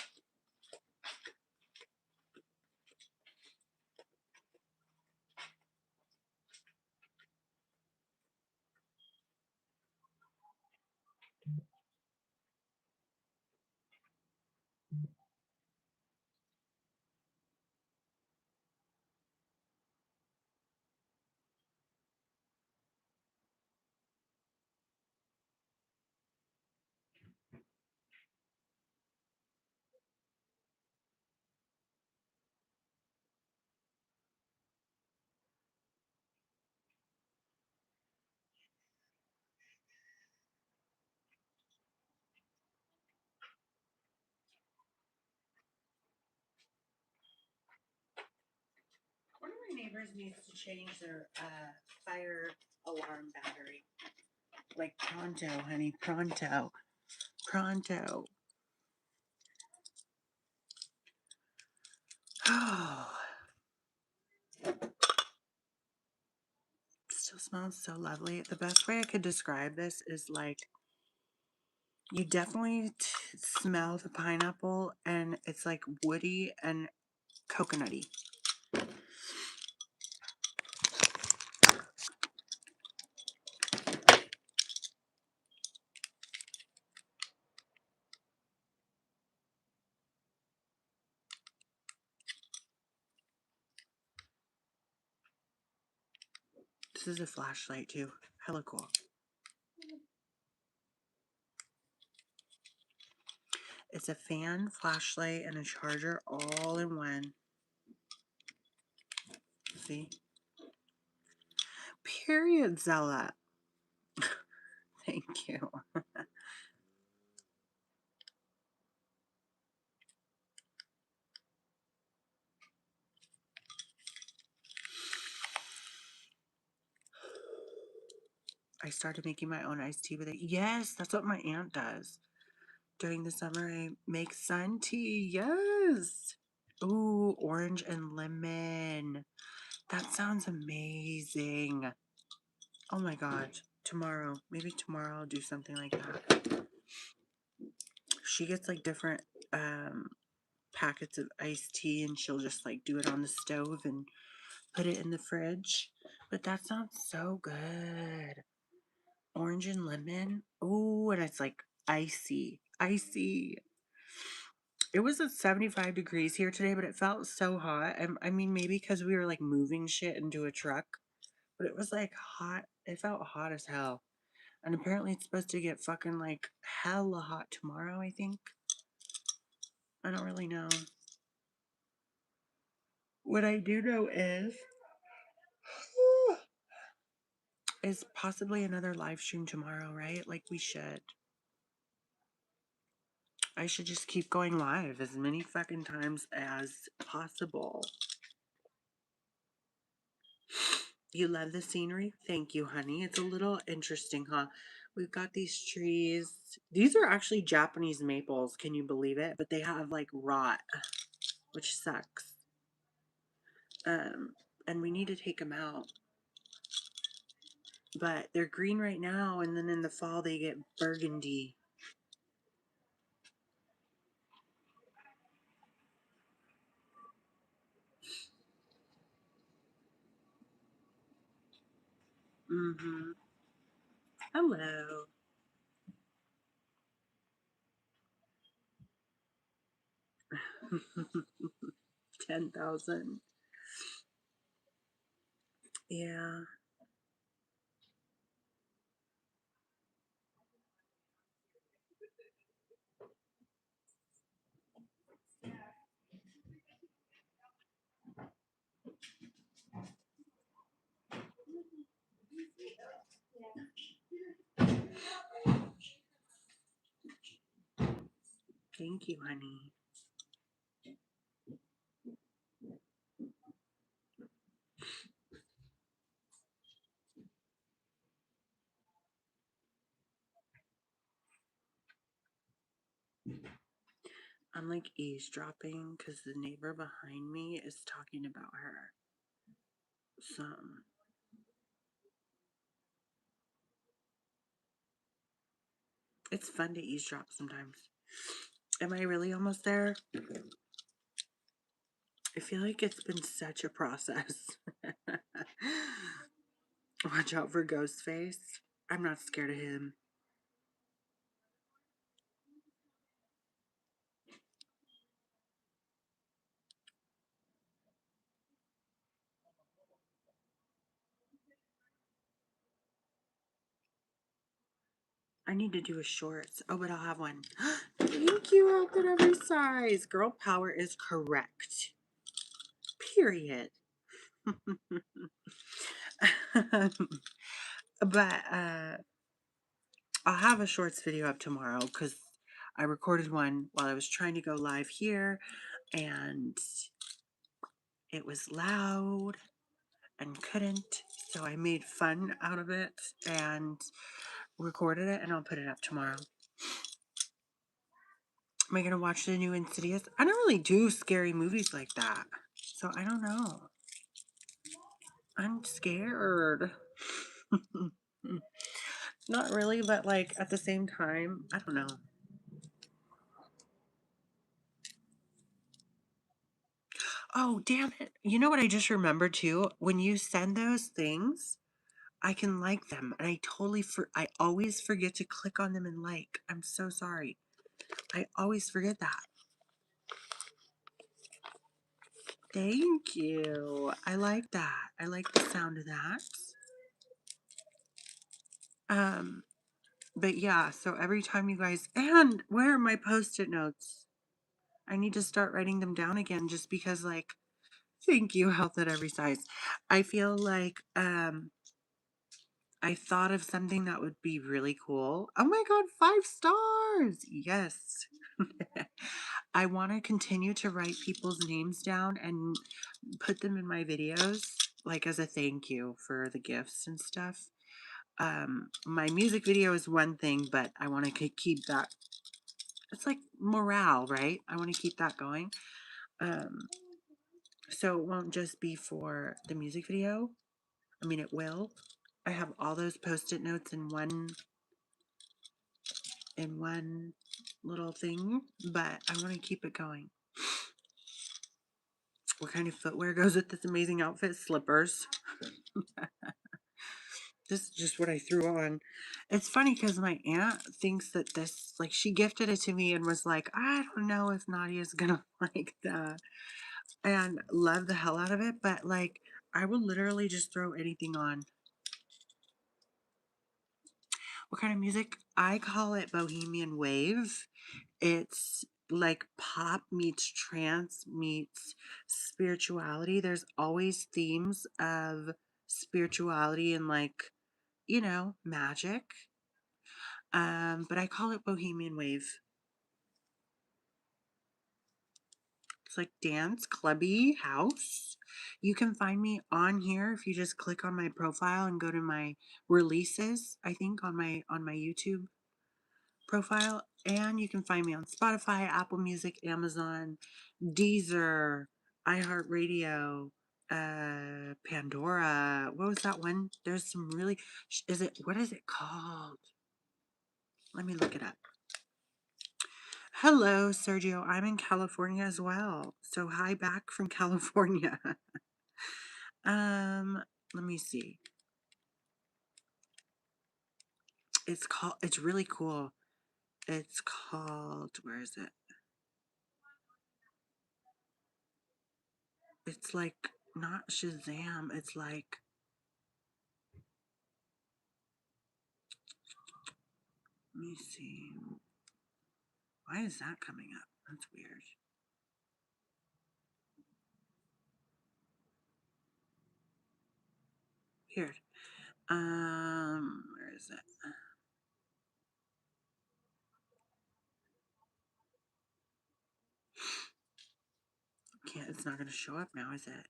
One of my neighbors needs to change their fire alarm battery. Like pronto, honey, pronto. Pronto. Oh, still smells so lovely. The best way I could describe this is like you definitely smell the pineapple and it's like woody and coconutty. This is a flashlight too. Hella cool. It's a fan, flashlight, and a charger all in one. See? Period, Zella. Thank you. I started making my own iced tea with it. Yes, that's what my aunt does. During the summer, I make sun tea. Yes. Ooh, orange and lemon. That sounds amazing. Oh my god. Tomorrow. Maybe tomorrow I'll do something like that. She gets like different packets of iced tea and she'll just like do it on the stove and put it in the fridge. But that sounds so good. Orange and lemon. Ooh, and it's like icy. Icy. It was at 75 degrees here today, but it felt so hot. I mean, maybe because we were like moving shit into a truck, but it was like hot. It felt hot as hell. And apparently it's supposed to get fucking like hella hot tomorrow, I think. I don't really know. What I do know is possibly another live stream tomorrow, right? Like we should. I should just keep going live as many fucking times as possible. You love the scenery? Thank you, honey. It's a little interesting, huh? We've got these trees. These are actually Japanese maples. Can you believe it? But they have like rot, which sucks. And we need to take them out. But they're green right now, and then in the fall they get burgundy. Mm-hmm. Hello. 10,000. Yeah. Thank you, honey. I'm like eavesdropping because the neighbor behind me is talking about her. Some. It's fun to eavesdrop sometimes. Am I really almost there? I feel like it's been such a process. Watch out for Ghostface. I'm not scared of him. I need to do a shorts. Oh, but I'll have one. Thank you, Health at Every Size. Girl power is correct. Period. But I'll have a shorts video up tomorrow because I recorded one while I was trying to go live here and it was loud and couldn't. So I made fun out of it and recorded it and I'll put it up tomorrow. Am I going to watch the new Insidious? I don't really do scary movies like that. So I don't know. I'm scared. Not really, but like at the same time, I don't know. Oh, damn it. You know what I just remembered too? When you send those things, I can like them. And I always forget to click on them and like. I'm so sorry. I always forget that. Thank you. I like that. I like the sound of that. Um, but yeah, so every time you guys, and where are my post-it notes? I need to start writing them down again just because like, thank you, Health at Every Size. I feel like, I thought of something that would be really cool. Oh my God, 5 stars. Yes. I want to continue to write people's names down and put them in my videos, like as a thank you for the gifts and stuff. My music video is one thing, but I want to keep that. It's like morale, right? I want to keep that going. Um, so it won't just be for the music video. I mean, it will. I have all those post-it notes in one little thing, but I want to keep it going. What kind of footwear goes with this amazing outfit? Slippers. This is just what I threw on. It's funny because my aunt thinks that this, like, she gifted it to me and was like, I don't know if Nadia's gonna like that. And love the hell out of it, but like, I will literally just throw anything on. What kind of music? I call it Bohemian Wave. It's like pop meets trance meets spirituality. There's always themes of spirituality and like, magic. But I call it Bohemian Wave. It's like dance, clubby, house. You can find me on here if you just click on my profile and go to my releases, I think on my YouTube profile. And you can find me on Spotify, Apple Music, Amazon, Deezer, iHeartRadio, Pandora. What was that one? There's some really, what is it called? Let me look it up. Hello, Sergio. I'm in California as well. So hi back from California. Let me see. It's really cool. It's called, where is it? It's like not Shazam. It's like, let me see. Why is that coming up? That's weird. Weird. Where is it? It's not going to show up now, is it?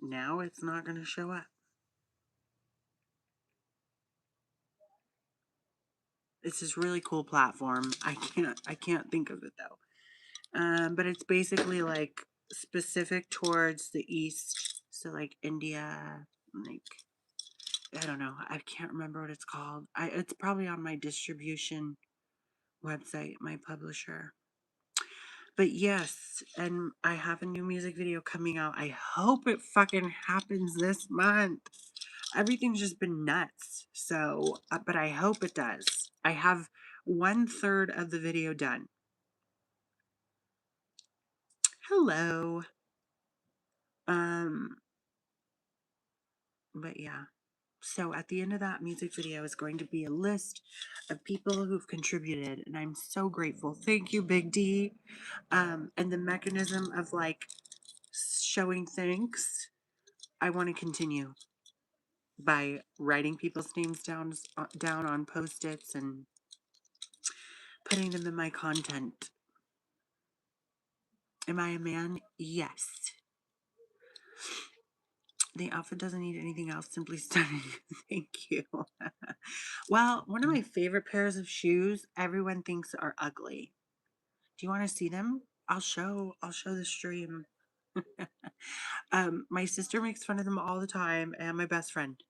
Now it's not going to show up. It's this really cool platform. I can't think of it though. But it's basically like specific towards the east. So like India, like I don't know. I can't remember what it's called. It's probably on my distribution website, my publisher. But yes, and I have a new music video coming out. I hope it fucking happens this month. Everything's just been nuts. So, but I hope it does. I have 1/3 of the video done. Hello. Um, but yeah. So at the end of that music video is going to be a list of people who've contributed, and I'm so grateful. Thank you, Big D. And the mechanism of like showing thanks, I want to continue by writing people's names down on post-its and putting them in my content. Am I a man? Yes. The outfit doesn't need anything else, simply stunning. Thank you. Well, one of my favorite pairs of shoes everyone thinks are ugly. Do you want to see them? I'll show the stream. My sister makes fun of them all the time, and my best friend.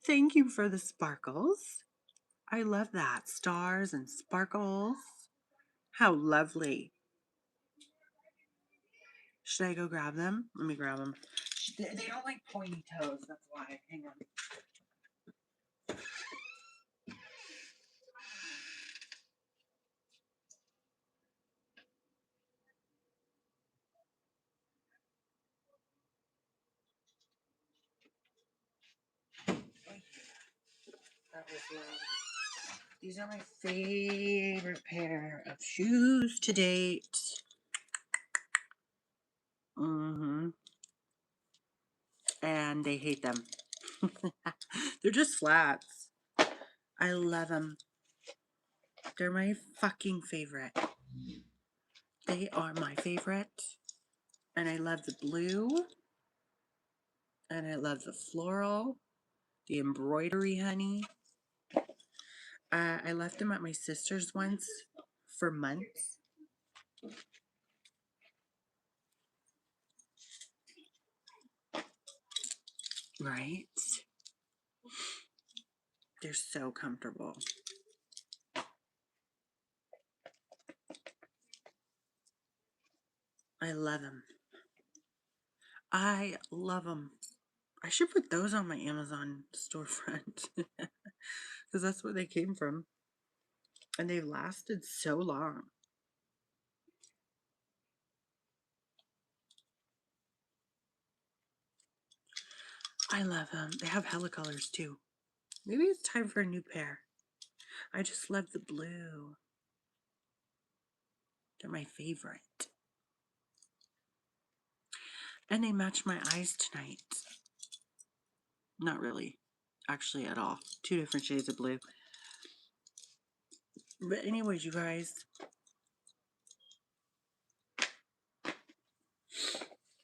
Thank you for the sparkles. I love that. Stars and sparkles. How lovely. Should I go grab them? Let me grab them. They don't like pointy toes. That's why. Hang on. That was loud. These are my favorite pair of shoes to date. And they hate them. They're just flats. I love them. They're my fucking favorite. They are my favorite. And I love the blue. And I love the floral. The embroidery, honey. I left them at my sister's once for months. Right? They're so comfortable. I love them. I love them. I should put those on my Amazon storefront because that's where they came from. And they've lasted so long. I love them. They have hella colors too. Maybe it's time for a new pair. I just love the blue. They're my favorite. And they match my eyes tonight. Not really, actually, at all. Two different shades of blue. But anyways, you guys,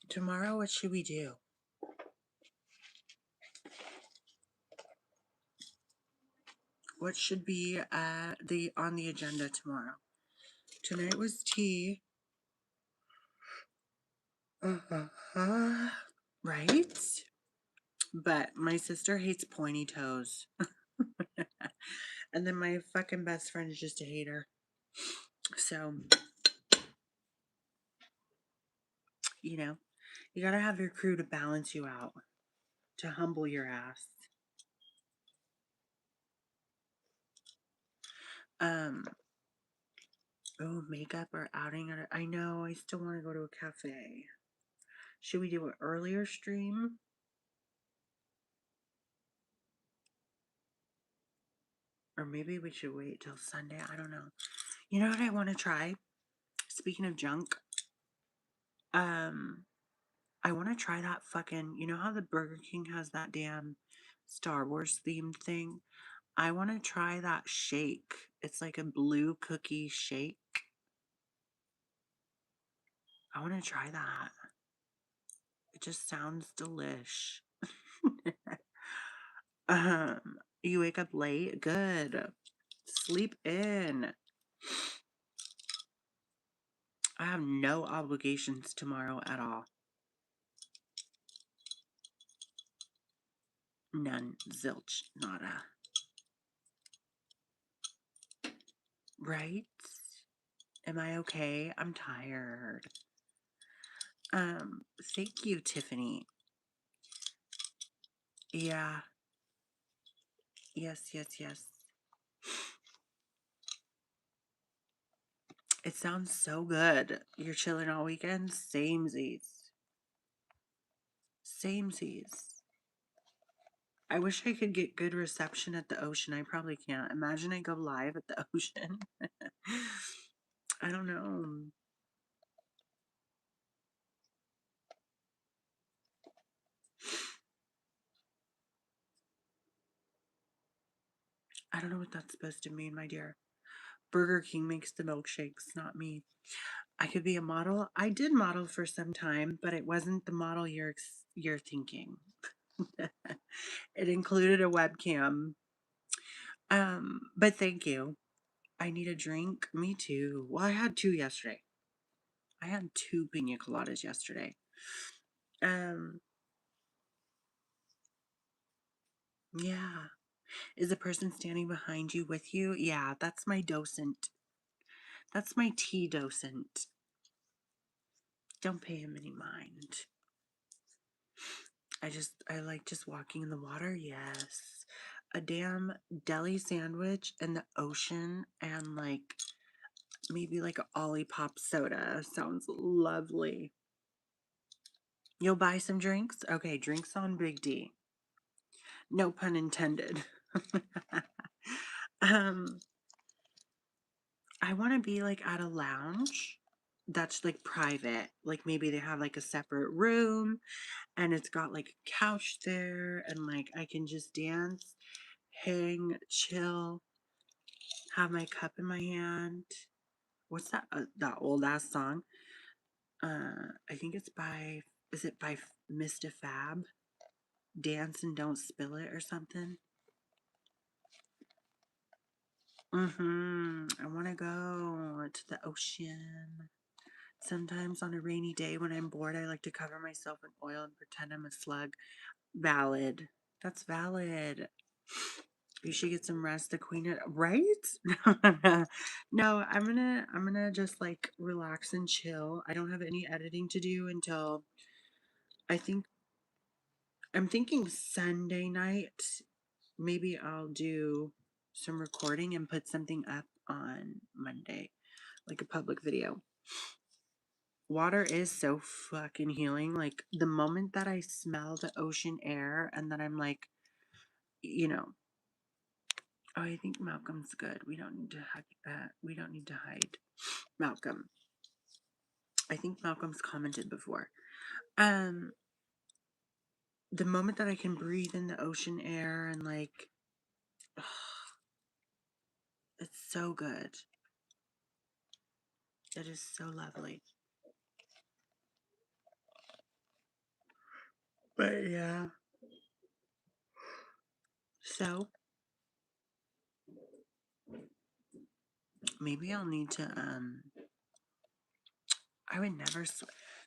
tomorrow what should we do? What should be on the agenda tomorrow? Tonight was tea. Right? But my sister hates pointy toes. And then my fucking best friend is just a hater. So, you know, you gotta have your crew to balance you out, to humble your ass. Um, oh, makeup or outing. I know, I still want to go to a cafe. Should we do an earlier stream? Or maybe we should wait till Sunday. I don't know. You know what I want to try? Speaking of junk, um, I want to try that fucking, you know how the Burger King has that damn Star Wars themed thing? I want to try that shake. It's like a blue cookie shake. I want to try that. It just sounds delish. You wake up late? Good. Sleep in. I have no obligations tomorrow at all. None. Zilch. Nada. Right? Am I okay? I'm tired. Thank you, Tiffany. Yeah. Yes, yes, yes. It sounds so good. You're chilling all weekend? Samesies. Samesies. I wish I could get good reception at the ocean. I probably can't. Imagine I go live at the ocean. I don't know. I don't know what that's supposed to mean, my dear. Burger King makes the milkshakes, not me. I could be a model. I did model for some time, but it wasn't the model you're thinking. It included a webcam. But thank you. I need a drink. Me too. Well, I had two yesterday. I had two pina coladas yesterday. Um, yeah. Is the person standing behind you with you? Yeah, that's my docent. That's my tea docent. Don't pay him any mind. I like just walking in the water. Yes. A damn deli sandwich in the ocean and like maybe like a Olipop soda. Sounds lovely. You'll buy some drinks? Okay, drinks on Big D. No pun intended. um, I want to be like at a lounge that's like private. Like maybe they have like a separate room and it's got like a couch there and like I can just dance, hang, chill, have my cup in my hand. What's that old ass song? I think it's by is it by Mr. Fab? Dance and Don't Spill It or something. I want to go to the ocean. Sometimes on a rainy day when I'm bored, I like to cover myself in oil and pretend I'm a slug. Valid. That's valid. You should get some rest. The queen, right? No, I'm gonna just like relax and chill. I don't have any editing to do until I think I'm thinking Sunday night. Maybe I'll do some recording and put something up on Monday, like a public video. Water is so fucking healing. Like the moment that I smell the ocean air and then I'm like, you know, oh, I think Malcolm's good. We don't need to we don't need to hide Malcolm. I think Malcolm's commented before. Um, the moment that I can breathe in the ocean air and like, oh, it's so good. It is so lovely. But yeah. So maybe I'll need to I would never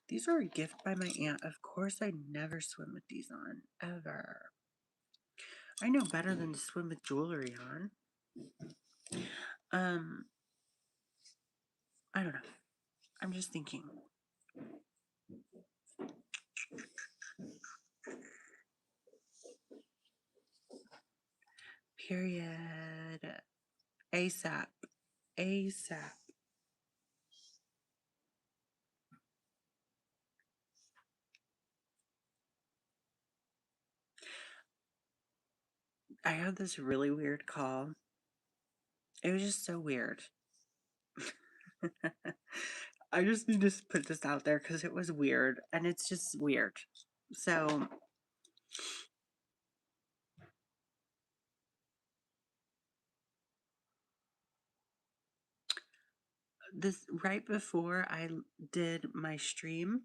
these were a gift by my aunt. Of course I'd never swim with these on. Ever. I know better than to swim with jewelry on. Um, I don't know. I'm just thinking. Period. ASAP. ASAP. I had this really weird call. It was just so weird. I just need to put this out there because it was weird and it's just weird. So, this right before I did my stream,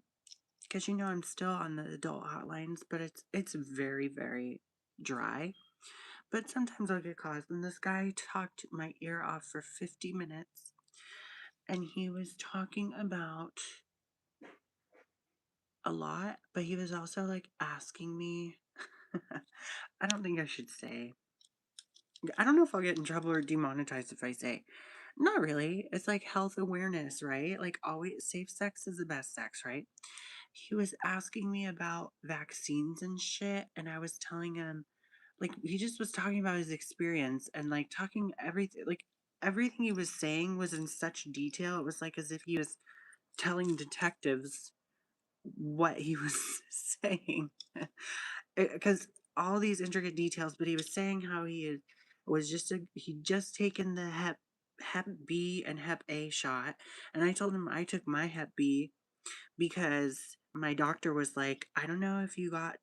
because you know I'm still on the adult hotlines, but it's very, very dry. But sometimes I'll get calls, and this guy talked my ear off for 50 minutes, and he was talking about a lot, but he was also like asking me. I don't think I should say. I don't know if I'll get in trouble or demonetized if I say. Not really. It's like health awareness, right? Like always, safe sex is the best sex, right? He was asking me about vaccines and shit, and I was telling him, like, he just was talking about his experience and like talking everything, like everything he was saying was in such detail. It was like as if he was telling detectives what he was saying. Because all these intricate details, but he was saying how he'd just taken the hep B and hep A shot, and I told him I took my hep B because my doctor was like, I don't know if you got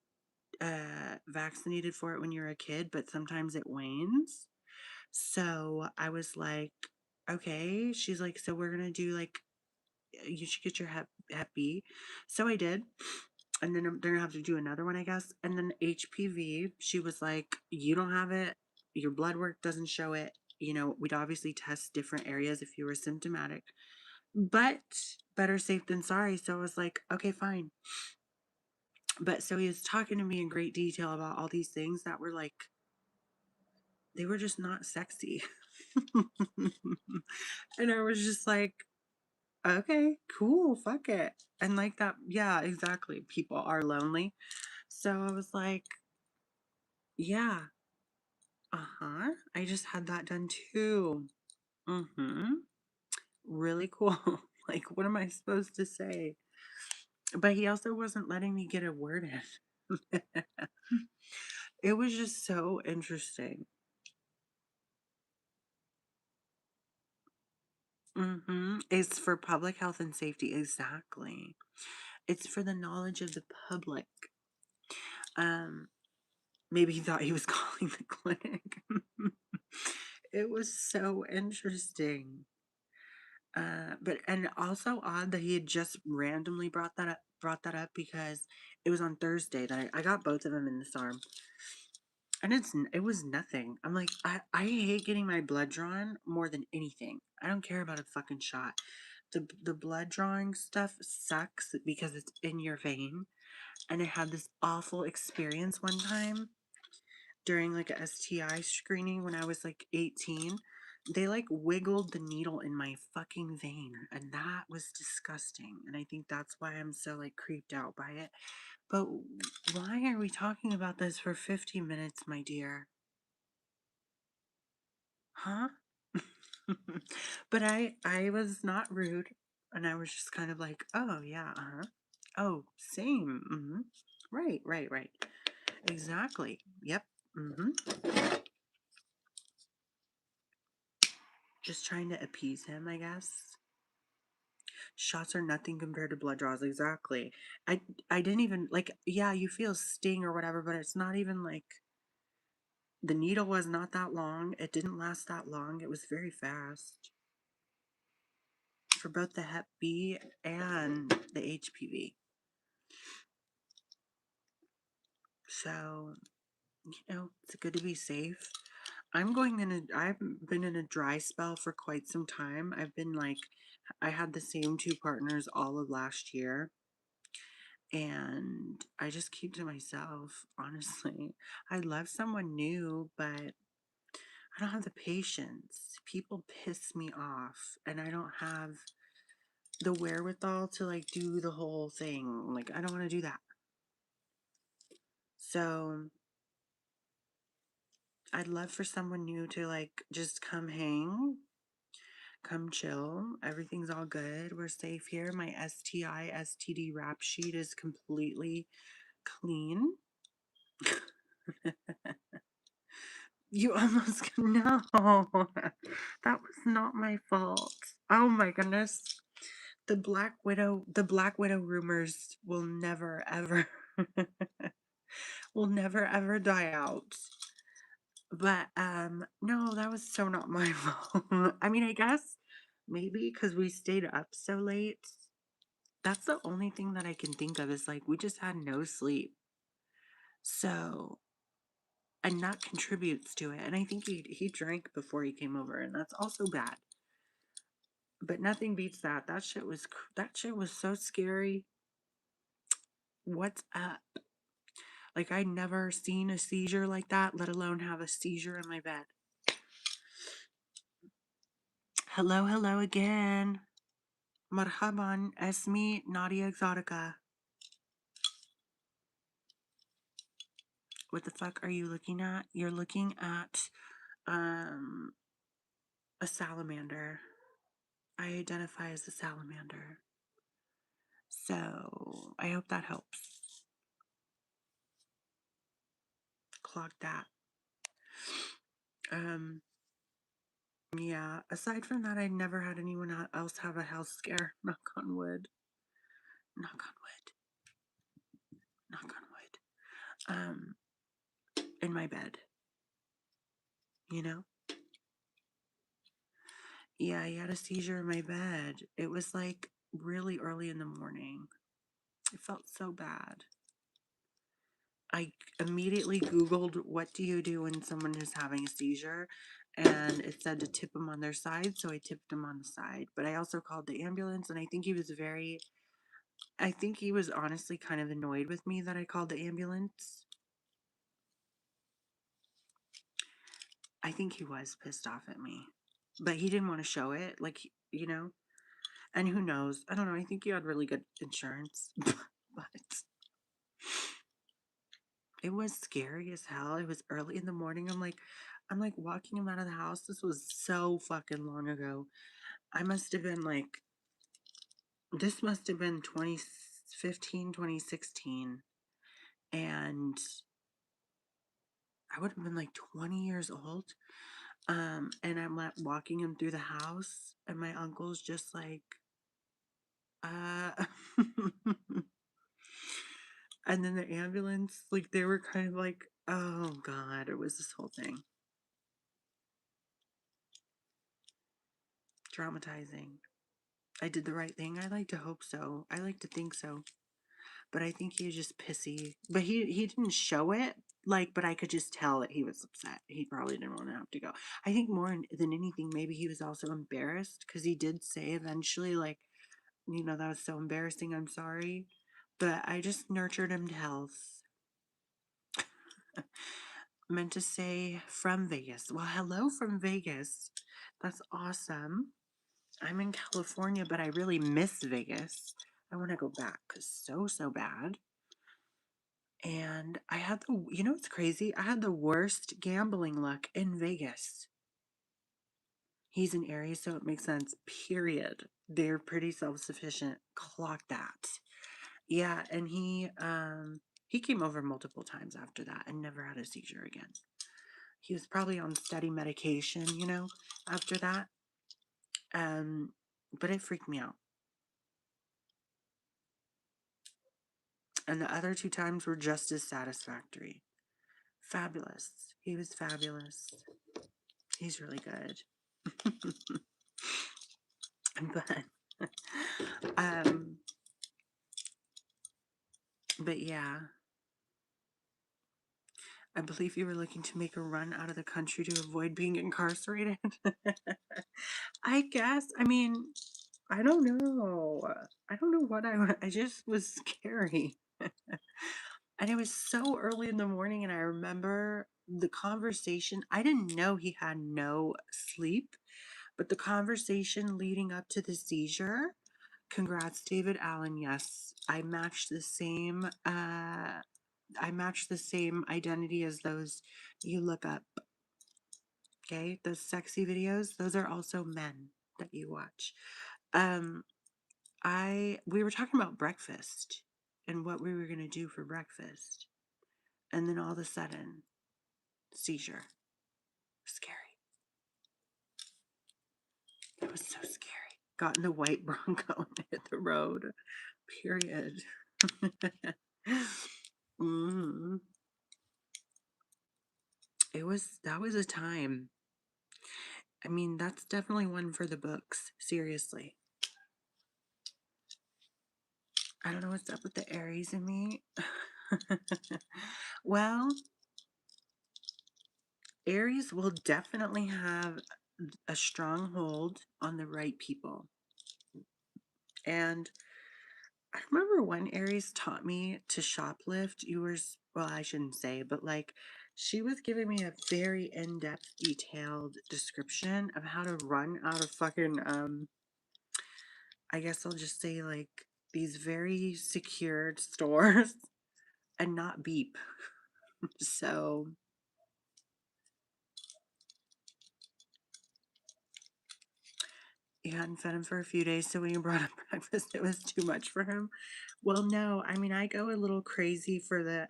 vaccinated for it when you were a kid, but sometimes it wanes. So I was like, okay. She's like, so we're gonna do like, you should get your hep B. So I did, and then they're gonna have to do another one, I guess. And then HPV, she was like, you don't have it. Your blood work doesn't show it. You know, we'd obviously test different areas if you were symptomatic, but better safe than sorry. So I was like, okay, fine. But so he was talking to me in great detail about all these things that were like, they were just not sexy. And I was just like, okay, cool, fuck it. And like that, yeah, exactly. People are lonely. So I was like, yeah, uh-huh. I just had that done too. Mm-hmm. Really cool. Like, what am I supposed to say? But he also wasn't letting me get a word in. It was just so interesting. Mm-hmm. It's for public health and safety. Exactly. It's for the knowledge of the public. Um, Maybe he thought he was calling the clinic. It was so interesting. But and also odd that he had just randomly brought that up because it was on Thursday that I got both of them in this arm. And it was nothing. I'm like, I hate getting my blood drawn more than anything. I don't care about a fucking shot. The blood drawing stuff sucks because it's in your vein. And I had this awful experience one time during like a STI screening when I was like 18. They like wiggled the needle in my fucking vein, and that was disgusting. And I think that's why I'm so like creeped out by it. But why are we talking about this for 50 minutes, my dear? Huh? But I was not rude, and I was just kind of like, "Oh, yeah, uh-huh. Oh, same. Right, right, right. Exactly. Yep. Just trying to appease him, I guess. Shots are nothing compared to blood draws. Exactly. I didn't even like, yeah, you feel sting or whatever, but it's not even like the needle was not that long. It didn't last that long. It was very fast for both the hep B and the HPV. So, it's good to be safe. I've been in a dry spell for quite some time. I've been like, I had the same two partners all of last year, and I just keep to myself, honestly. I love someone new, but I don't have the patience. People piss me off, and I don't have the wherewithal to like do the whole thing. Like, I don't want to do that. So, I'd love for someone new to like just come hang, come chill. Everything's all good. We're safe here. My STI, STD rap sheet is completely clean. You almost no. That was not my fault. Oh my goodness. The Black Widow rumors will never ever will never ever die out. But no, that was so not my fault. I mean, I guess maybe because we stayed up so late. That's the only thing that I can think of is like we just had no sleep. So, and that contributes to it. And I think he drank before he came over, and that's also bad. But nothing beats that. That shit was so scary. What's up? Like I'd never seen a seizure like that, let alone have a seizure in my bed. Hello, hello again. Marhaban, Esmi Nadia Exotica. What the fuck are you looking at? You're looking at a salamander. I identify as a salamander. So I hope that helps. Clock that. Um, yeah. Aside from that, I never had anyone else have a house scare. Knock on wood. Knock on wood. Knock on wood. In my bed. You know? Yeah, I had a seizure in my bed. It was like really early in the morning. It felt so bad. I immediately Googled, what do you do when someone is having a seizure? And it said to tip them on their side. So I tipped him on the side. But I also called the ambulance. And I think he was honestly kind of annoyed with me that I called the ambulance. I think he was pissed off at me. But he didn't want to show it. Like, you know? And who knows? I don't know. I think he had really good insurance. But it was scary as hell. It was early in the morning. I'm like walking him out of the house. This was so fucking long ago. This must have been 2015, 2016. And I would have been like 20 years old. And I'm like walking him through the house, and my uncle's just like, and then the ambulance, like, they were kind of like, oh God, it was this whole thing. Traumatizing. I did the right thing. I like to hope so. I like to think so. But I think he was just pissy. But he didn't show it, like, but I could just tell that he was upset. He probably didn't want to have to go. I think more than anything, maybe he was also embarrassed, because he did say eventually, like, that was so embarrassing. I'm sorry. But I just nurtured him to health. Meant to say from Vegas. Well, hello from Vegas. That's awesome. I'm in California, but I really miss Vegas. I want to go back because so bad. And it's crazy? I had the worst gambling luck in Vegas. He's in Aries, so it makes sense, period. They're pretty self-sufficient. Clock that. Yeah, and he came over multiple times after that and never had a seizure again. He was probably on steady medication, after that. But it freaked me out. And the other two times were just as satisfactory. Fabulous. He was fabulous. He's really good. but um but yeah, I believe you were looking to make a run out of the country to avoid being incarcerated. I guess. I mean, I don't know. I don't know what I just was scary. And it was so early in the morning, and I remember the conversation. I didn't know he had no sleep, but the conversation leading up to the seizure. Congrats, David Allen. Yes, I matched the same identity as those you look up. Okay, those sexy videos, those are also men that you watch. Um, we were talking about breakfast and what we were gonna do for breakfast, and then all of a sudden, seizure. Scary. It was so scary. Got in the white Bronco and hit the road. Period. mm. That was a time. I mean, that's definitely one for the books. Seriously. I don't know what's up with the Aries in me. Well, Aries will definitely have a strong hold on the right people. And I remember one Aries taught me to shoplift. Well, I shouldn't say, but like she was giving me a very in-depth, detailed description of how to run out of fucking, I guess I'll just say like these very secured stores and not beep. So you hadn't fed him for a few days, so when you brought him breakfast, it was too much for him. Well, no, I mean I go a little crazy for the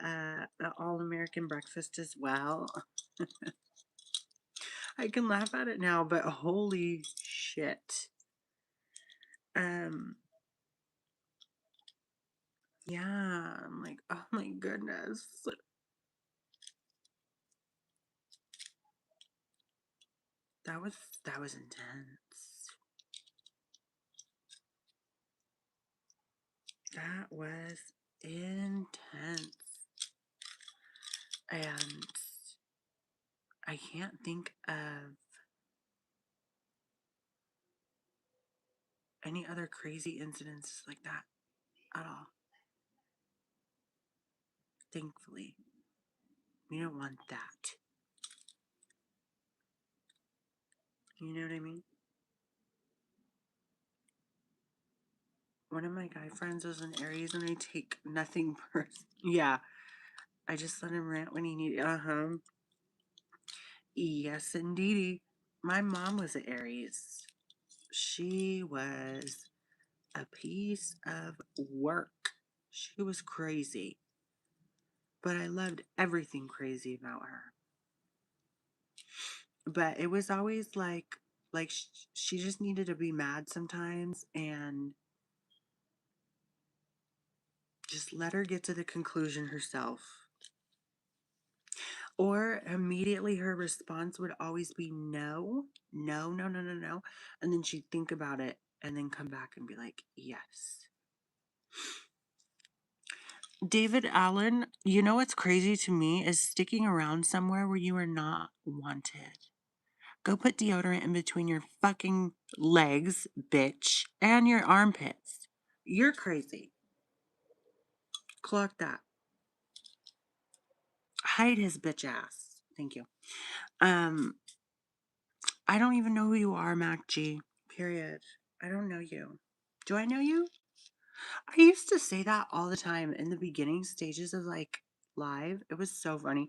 all American breakfast as well. I can laugh at it now, but holy shit. Um, yeah, I'm like, oh my goodness. That was that was intense. That was intense. And I can't think of any other crazy incidents like that at all. Thankfully. We don't want that. You know what I mean? One of my guy friends was an Aries and I take nothing personal. Yeah. I just let him rant when he needed. Yes, indeedy. My mom was an Aries. She was a piece of work. She was crazy. But I loved everything crazy about her. But it was always like she just needed to be mad sometimes and just let her get to the conclusion herself. Or immediately her response would always be no, no, no, no, no, no. And then she'd think about it and then come back and be like, yes. David Allen, you know what's crazy to me is sticking around somewhere where you are not wanted. Go put deodorant in between your fucking legs, bitch, and your armpits. You're crazy. Clock that. Hide his bitch ass. Thank you. Um, I don't even know who you are, Mac G. Period. I don't know you. Do I know you? I used to say that all the time in the beginning stages of like live. It was so funny.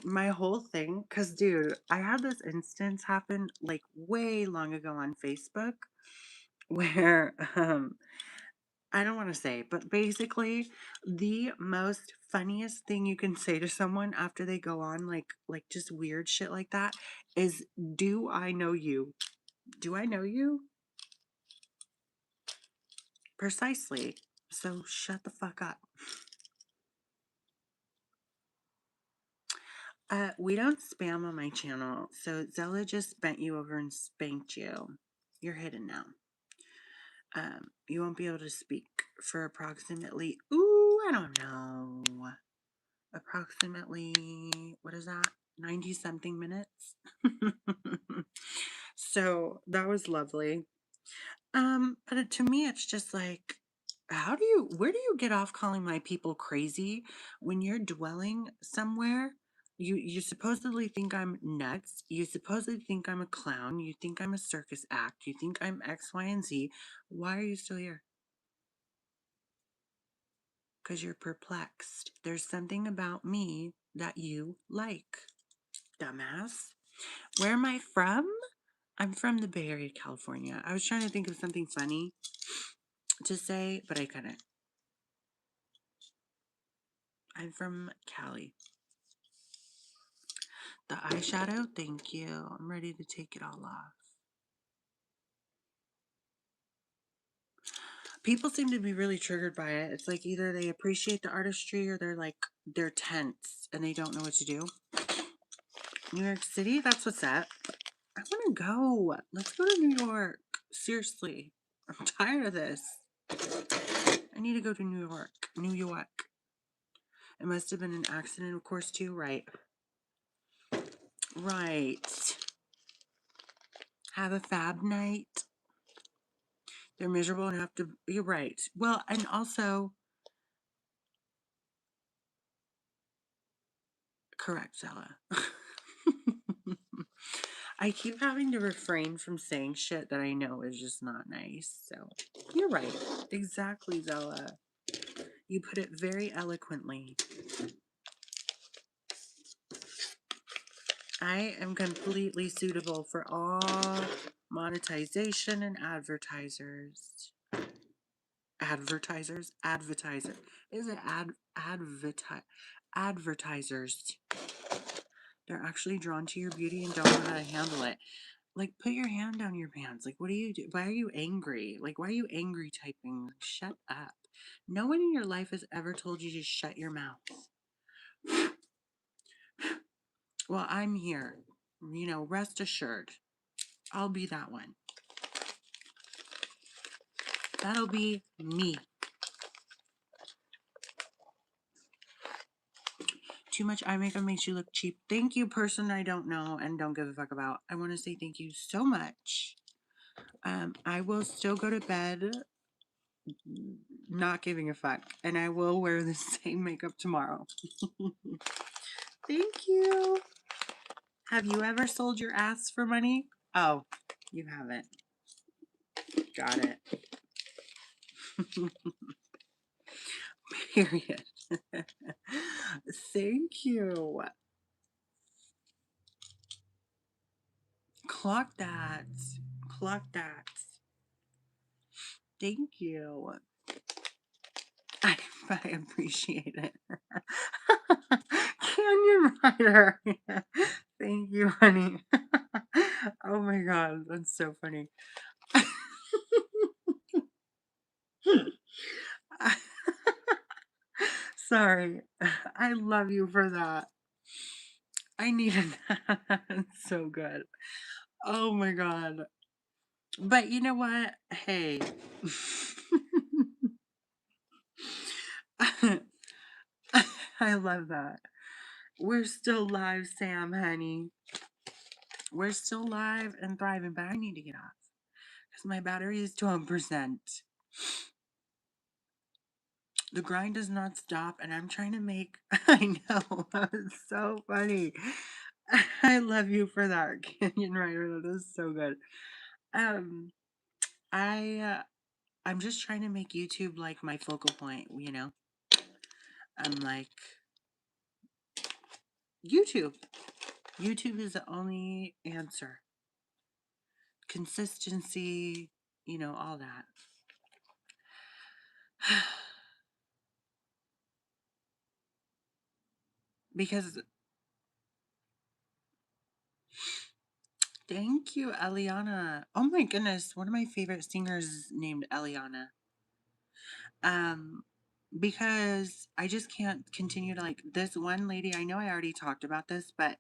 My whole thing, cause dude, I had this instance happen like way long ago on Facebook where I don't want to say, but basically the most funniest thing you can say to someone after they go on like just weird shit like that is, do I know you? Do I know you? Precisely. So shut the fuck up. We don't spam on my channel, so Zella just bent you over and spanked you. You're hidden now. You won't be able to speak for approximately, I don't know, approximately, what is that? 90 something minutes. So that was lovely. But to me, it's just like, where do you get off calling my people crazy when you're dwelling somewhere? You supposedly think I'm nuts. You supposedly think I'm a clown. You think I'm a circus act. You think I'm X, Y, and Z. Why are you still here? Because you're perplexed. There's something about me that you like, dumbass. Where am I from? I'm from the Bay Area, California. I was trying to think of something funny to say, but I couldn't. I'm from Cali. The eyeshadow, thank you. I'm ready to take it all off. People seem to be really triggered by it. It's like either they appreciate the artistry or they're tense and they don't know what to do. New York City, that's what's up. I want to go. Let's go to New York. Seriously. I'm tired of this. I need to go to New York. New York. It must have been an accident, of course, too. Right. Right. Have a fab night. They're miserable and have to. You're right. Well, and also, correct, Zella. I keep having to refrain from saying shit that I know is just not nice. So, you're right. Exactly, Zella. You put it very eloquently. I am completely suitable for all monetization and advertisers. Advertiser. Is it advertisers? They're actually drawn to your beauty and don't know how to handle it. Like, put your hand down your pants. Like, what do you do? Why are you angry? Like, why are you angry typing? Like, shut up. No one in your life has ever told you to shut your mouth. Well, I'm here. Rest assured. I'll be that one. That'll be me. Too much eye makeup makes you look cheap. Thank you, person I don't know and don't give a fuck about. I want to say thank you so much. I will still go to bed not giving a fuck, and I will wear the same makeup tomorrow. Thank you. Have you ever sold your ass for money? Oh, you haven't. Got it. Period. Thank you. Clock that. Clock that. Thank you. I, I appreciate it. Canyon Rider. Thank you, honey. Oh my god, that's so funny. Sorry. I love you for that. I needed that. It's so good. Oh my god. But you know what? Hey. I love that. We're still live, Sam, honey. We're still live and thriving, but I need to get off because my battery is 12%. The grind does not stop, and I'm trying to make. I know. It's so funny. I love you for that, Canyon Rider. That is so good. Um, I'm just trying to make YouTube like my focal point. I'm like YouTube. YouTube is the only answer. Consistency, all that. Because thank you, Eliana. Oh my goodness, one of my favorite singers is named Eliana. Because I just can't continue to like this one lady. I know I already talked about this, but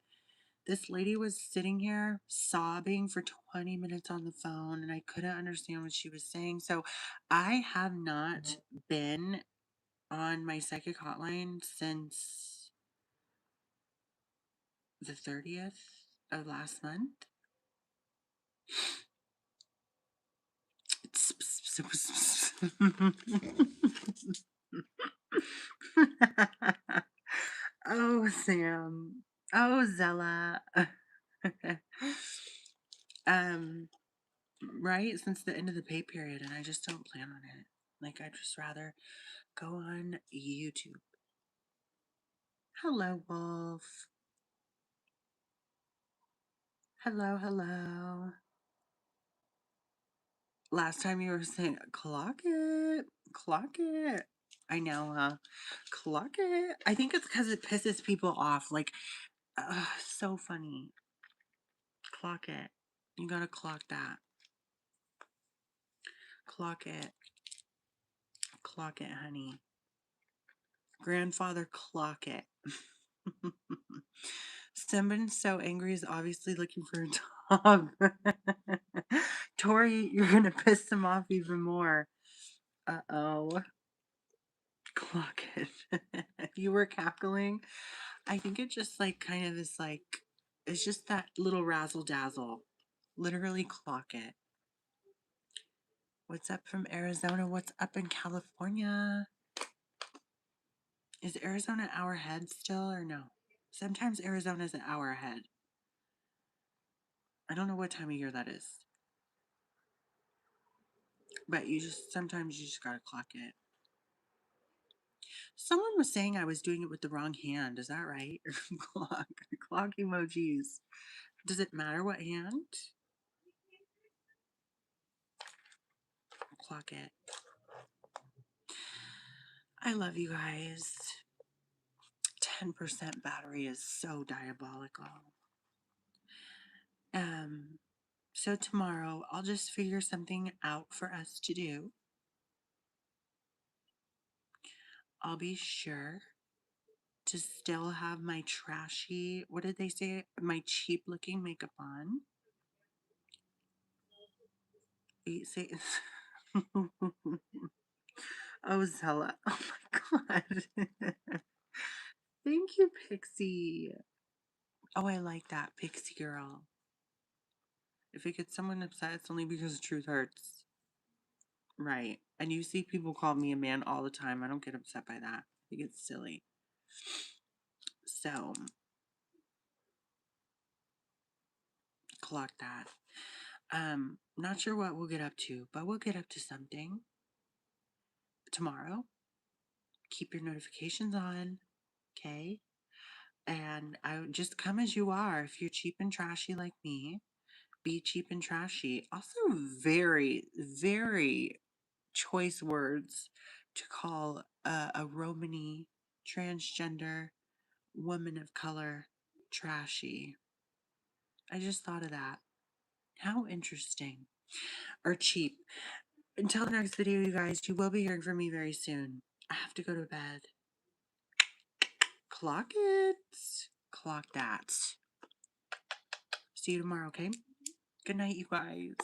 this lady was sitting here sobbing for 20 minutes on the phone, and I couldn't understand what she was saying. So I have not been on my psychic hotline since the 30th of last month. Oh, Sam. Oh, Zella. um, right? Since the end of the pay period, and I just don't plan on it. Like, I'd just rather go on YouTube. Hello, Wolf. Hello, hello. Last time you were saying, clock it, clock it. I know, huh? Clock it. I think it's because it pisses people off. Like, so funny. Clock it. You gotta clock that. Clock it. Clock it, honey. Grandfather, clock it. Simban's so angry is obviously looking for a dog. Tori, you're gonna piss him off even more. Uh-oh. Clock it. You were cackling. I think it just like kind of is like, it's just that little razzle dazzle. Literally clock it. What's up from Arizona? What's up in California? Is Arizona an hour ahead still or no? Sometimes Arizona's an hour ahead. I don't know what time of year that is. But sometimes you just gotta clock it. Someone was saying I was doing it with the wrong hand. Is that right? Clock emojis. Does it matter what hand? Clock it. I love you guys. 10% battery is so diabolical. So tomorrow I'll just figure something out for us to do. I'll be sure to still have my trashy, what did they say? My cheap looking makeup on. Say, oh, Zella. Oh my God. Thank you, Pixie. Oh, I like that, Pixie girl. If it gets someone upset, it's only because the truth hurts. Right. And you see people call me a man all the time. I don't get upset by that. I think it's silly. So, clock that. Not sure what we'll get up to, but we'll get up to something tomorrow. Keep your notifications on, okay? And I would just come as you are. If you're cheap and trashy like me, be cheap and trashy. Also, very, very choice words to call a Romany transgender woman of color trashy. I just thought of that. How interesting. Or cheap. Until the next video, you guys, you will be hearing from me very soon. I have to go to bed. Clock it. Clock that. See you tomorrow, okay? Good night, you guys.